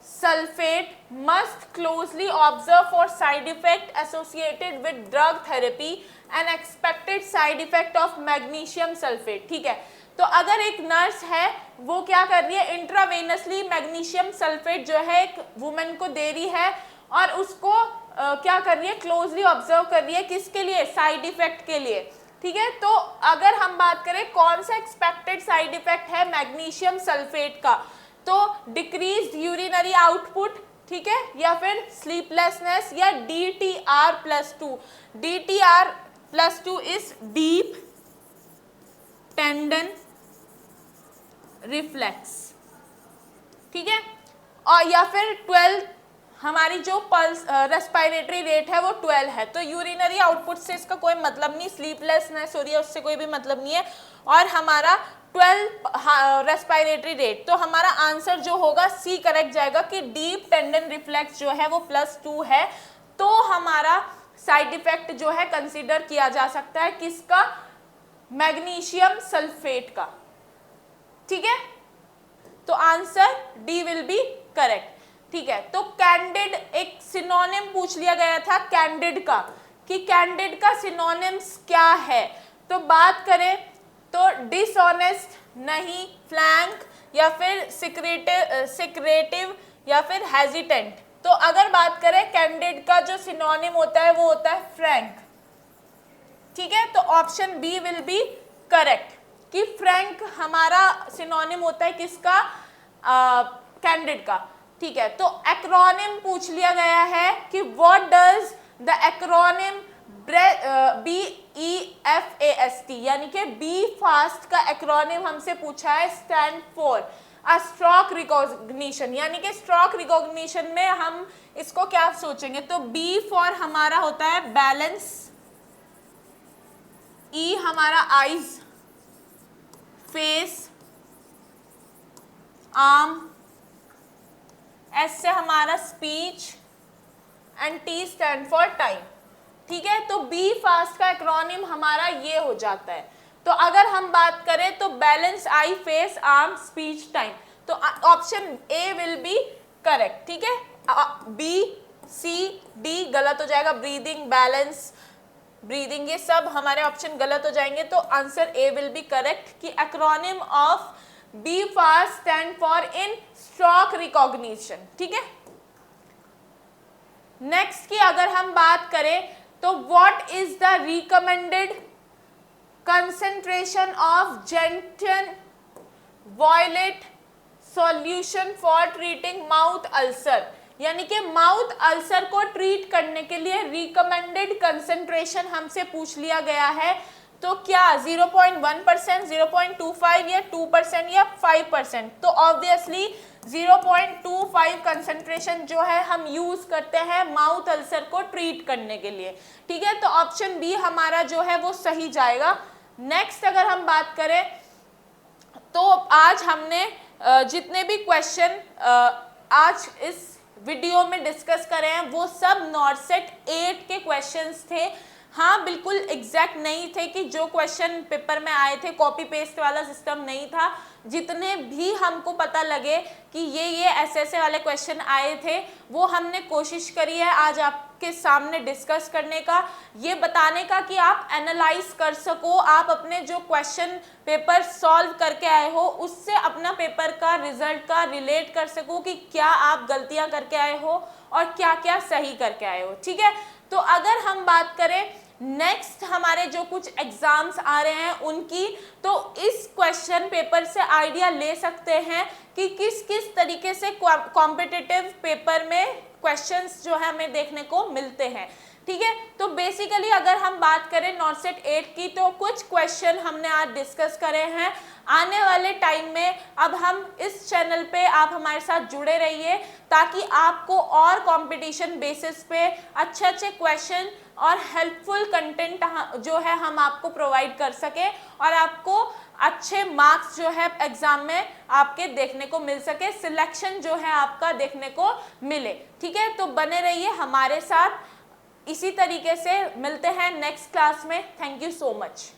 sulfate must closely observe for side effect associated with drug therapy and expected side effect of magnesium sulfate। ठीक है, तो अगर एक नर्स है वो क्या कर रही है, इंट्रावेनसली मैग्नीशियम सल्फेट जो है एक वुमेन को दे रही है और उसको क्या कर रही है, क्लोजली ऑब्जर्व कर रही है, किसके लिए, साइड इफेक्ट के लिए, ठीक है। तो अगर हम बात करें कौन सा एक्सपेक्टेड साइड इफेक्ट है मैग्नीशियम सल्फेट का, तो डिक्रीज यूरिनरी आउटपुट, ठीक है, या फिर स्लीपलेसनेस, या DTR+2। DTR+2 is deep tendon reflex, ठीक है। और या फिर 12, हमारी जो पल्स रेस्पिरेटरी रेट है वो 12 है, तो यूरिनरी आउटपुट से इसका कोई मतलब नहीं, स्लीपलेसनेस हो रही है उससे कोई भी मतलब नहीं है, और हमारा 12 रेस्पिरेटरी रेट, तो हमारा आंसर जो होगा सी करेक्ट जाएगा कि डीप टेंडन रिफ्लेक्स जो है वो +2 है। तो हमारा साइड इफेक्ट जो है कंसीडर किया जा सकता है किसका, मैग्नीशियम सल्फेट का, ठीक है। तो answer D will be correct, ठीक है। तो कैंडिड, एक सिनोनिम पूछ लिया गया था कैंडिड का, कि कैंडिड का सिनोनिम्स क्या है, तो बात करें तो डिसऑनेस्ट नहीं, फ्लैंक, या फिर सिक्रेटिव, या फिर हेजिटेंट। तो अगर बात करें कैंडिड का जो सिनोनिम होता है वो होता है फ्रैंक, ठीक है। तो option B will be correct कि फ्रैंक हमारा सिनोनिम होता है किसका, कैंडिड का, ठीक है। तो एक्रोनिम पूछ लिया गया है कि what does the acronym BEFAST, यानी कि बी फास्ट का एक्रोनिम हमसे पूछा है, स्टैंड फॉर स्ट्रोक रिकॉग्निशन, यानी कि स्ट्रोक रिकॉग्निशन में हम इसको क्या सोचेंगे, तो बी फॉर हमारा होता है बैलेंस, ई हमारा आईज, फेस, आर्म, एस से हमारा speech, and T stand for time, ठीक है। तो बी फास्ट का एक्रोनिम हमारा ये हो जाता है। तो अगर हम बात करें तो बैलेंस, आई, फेस, आर्म, स्पीच, टाइम, तो option A will be correct, ठीक है। बी, सी, डी गलत हो जाएगा, ब्रीदिंग, बैलेंस, ब्रीदिंग, ये सब हमारे ऑप्शन गलत हो जाएंगे। तो answer A will be correct कि acronym of B fast stand for in stroke recognition, ठीक है। नेक्स्ट की अगर हम बात करें तो what is the recommended concentration of gentian violet solution for treating mouth ulcer, यानी कि माउथ अल्सर को ट्रीट करने के लिए रिकमेंडेड कंसेंट्रेशन हमसे पूछ लिया गया है। तो क्या 0.1%, 0.25 या 2% या 5%, तो ऑब्वियसली 0.25 कंसेंट्रेशन जो है हम यूज करते हैं माउथ अल्सर को ट्रीट करने के लिए, ठीक है। तो ऑप्शन बी हमारा जो है वो सही जाएगा। नेक्स्ट अगर हम बात करें तो आज हमने जितने भी क्वेश्चन आज इस वीडियो में डिस्कस करे हैं वो सब नॉर्सेट 8 के क्वेश्चंस थे। हाँ, बिल्कुल एग्जैक्ट नहीं थे कि जो क्वेश्चन पेपर में आए थे कॉपी पेस्ट वाला सिस्टम नहीं था। जितने भी हमको पता लगे कि ये ऐसे वाले क्वेश्चन आए थे वो हमने कोशिश करी है आज आपके सामने डिस्कस करने का, ये बताने का कि आप एनालाइज कर सको, आप अपने जो क्वेश्चन पेपर सॉल्व करके आए हो उससे अपना पेपर का रिजल्ट का रिलेट कर सको कि क्या आप गलतियां करके आए हो और क्या क्या सही करके आए हो, ठीक है। तो अगर हम बात करें नेक्स्ट हमारे जो कुछ एग्जाम्स आ रहे हैं उनकी, तो इस क्वेश्चन पेपर से आइडिया ले सकते हैं कि किस किस तरीके से कॉम्पिटिटिव पेपर में क्वेश्चंस जो है हमें देखने को मिलते हैं, ठीक है। तो बेसिकली अगर हम बात करें नॉर्सेट 8 की तो कुछ क्वेश्चन हमने आज डिस्कस करे हैं। आने वाले टाइम में अब हम इस चैनल पे आप हमारे साथ जुड़े रहिए ताकि आपको और कंपटीशन बेसिस पे अच्छे क्वेश्चन और हेल्पफुल कंटेंट जो है हम आपको प्रोवाइड कर सके और आपको अच्छे मार्क्स जो है एग्जाम में आपके देखने को मिल सके, सिलेक्शन जो है आपका देखने को मिले, ठीक है। तो बने रहिए हमारे साथ, इसी तरीके से मिलते हैं नेक्स्ट क्लास में। Thank you so much.